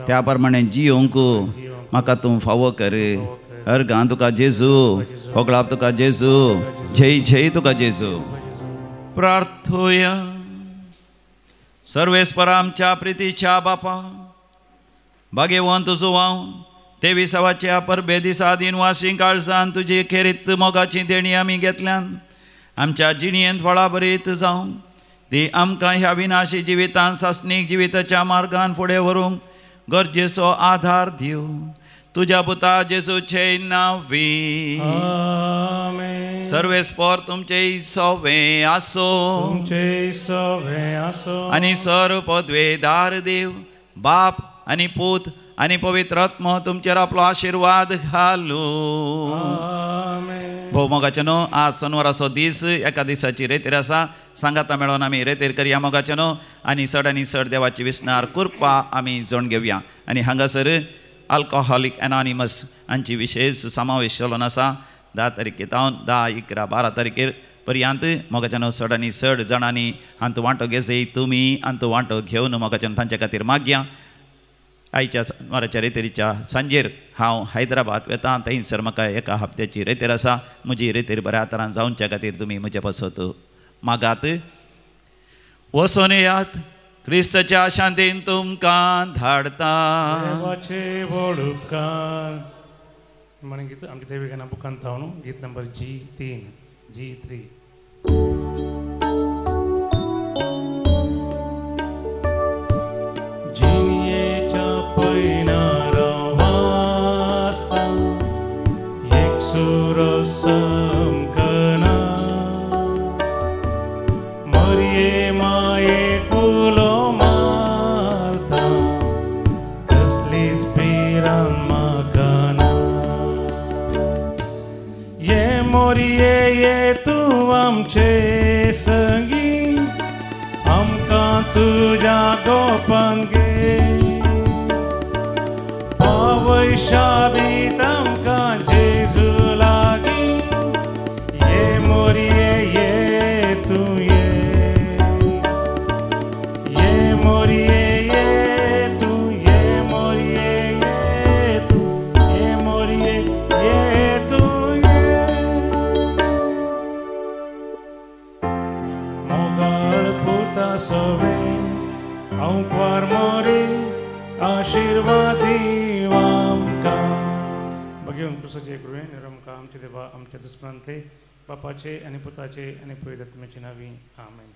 त्या प्रमाणें जियोंक म्हाका तूं फावो कर. अर्गां तुका जेजू, होगळाप तुका जेजू, जय जय तुका जेजू. प्रार्थोया. सर्वेस्परा आमच्या प्रितीच्या बापा, भाग्यवंत तुजो हांव ते विसावाच्या परबे दिसा दिनवासी काळजान तुजी खेरीत मोगाची देणी आमी घेतल्यान आमच्या जिणयेंत फळां बरीत जावं ती आमकां ह्या विनाशी जिवितांत सासनीक जिविताच्या मार्गान फुडें व्हरूंक गरजेचो आधार दिव. तुज्या पुता जेजूचे नांवी. आमेन. सर्वेस्पर तुमचे सवे आसो आनी सर्व पदवेदार देव बाप आनी पूत आनी पवित्र आत्मा तुमचेर आपलो आशिर्वाद घालू. भोव मोगाचे न्हू आज शनिवाराचो दीस एका दिसाची रेतीर आसा. सांगाता मेळोन आमी रेतीर करया मोगाचे न्हू आनी चड देवाची विस्नार कृपा आमी जोण घेवया. आनी हांगासर अल्कोहॉलिक एनॉनिमस हांची विशेष समावेश जाल्लो आसा. 10 तारखेतावन 10, 11, 12 तारखेर पर्यंत मोगाचे न्हू चड जाणांनी हांतू वांटो घेजय तुमी हांतू वांटो घेवन मोगाचे तांचे खातीर मागया. आयच्या शनिवाराच्या रेतेरीच्या सांजेर हांव हैदराबाद वेतां. थंयसर म्हाका एका हप्त्याची रेतेर आसा. म्हजी रेतेर बऱ्या तरान जावच्या खातीर तुमी म्हजे पासत मागात. वचून येयात. क्रिस्ताच्या शांतीन तुमकां धाडता. देवाचे व्हड उपकार. म्हणून गीत आमच्या देविकाना बुकांत हांव न्हू गीत नंबर G3. आमचे संगी आमकां तुज्या गोपान घे. पवैशाबीत आमकां जेजू लागीं ये मोरये ये तूं ये मोरये ये तूं ये मोरये ये तूं ये मोरये ये तूं सवे आमकां मोरी आशिर्वादी आमकां. भगवान कृष्णाचे कृपेन आमकां आमचे देवा आमच्या दुस्मनांतले बापाचे आनी पुताचे आनी पवित्र आत्म्याचे नांवी आमेन.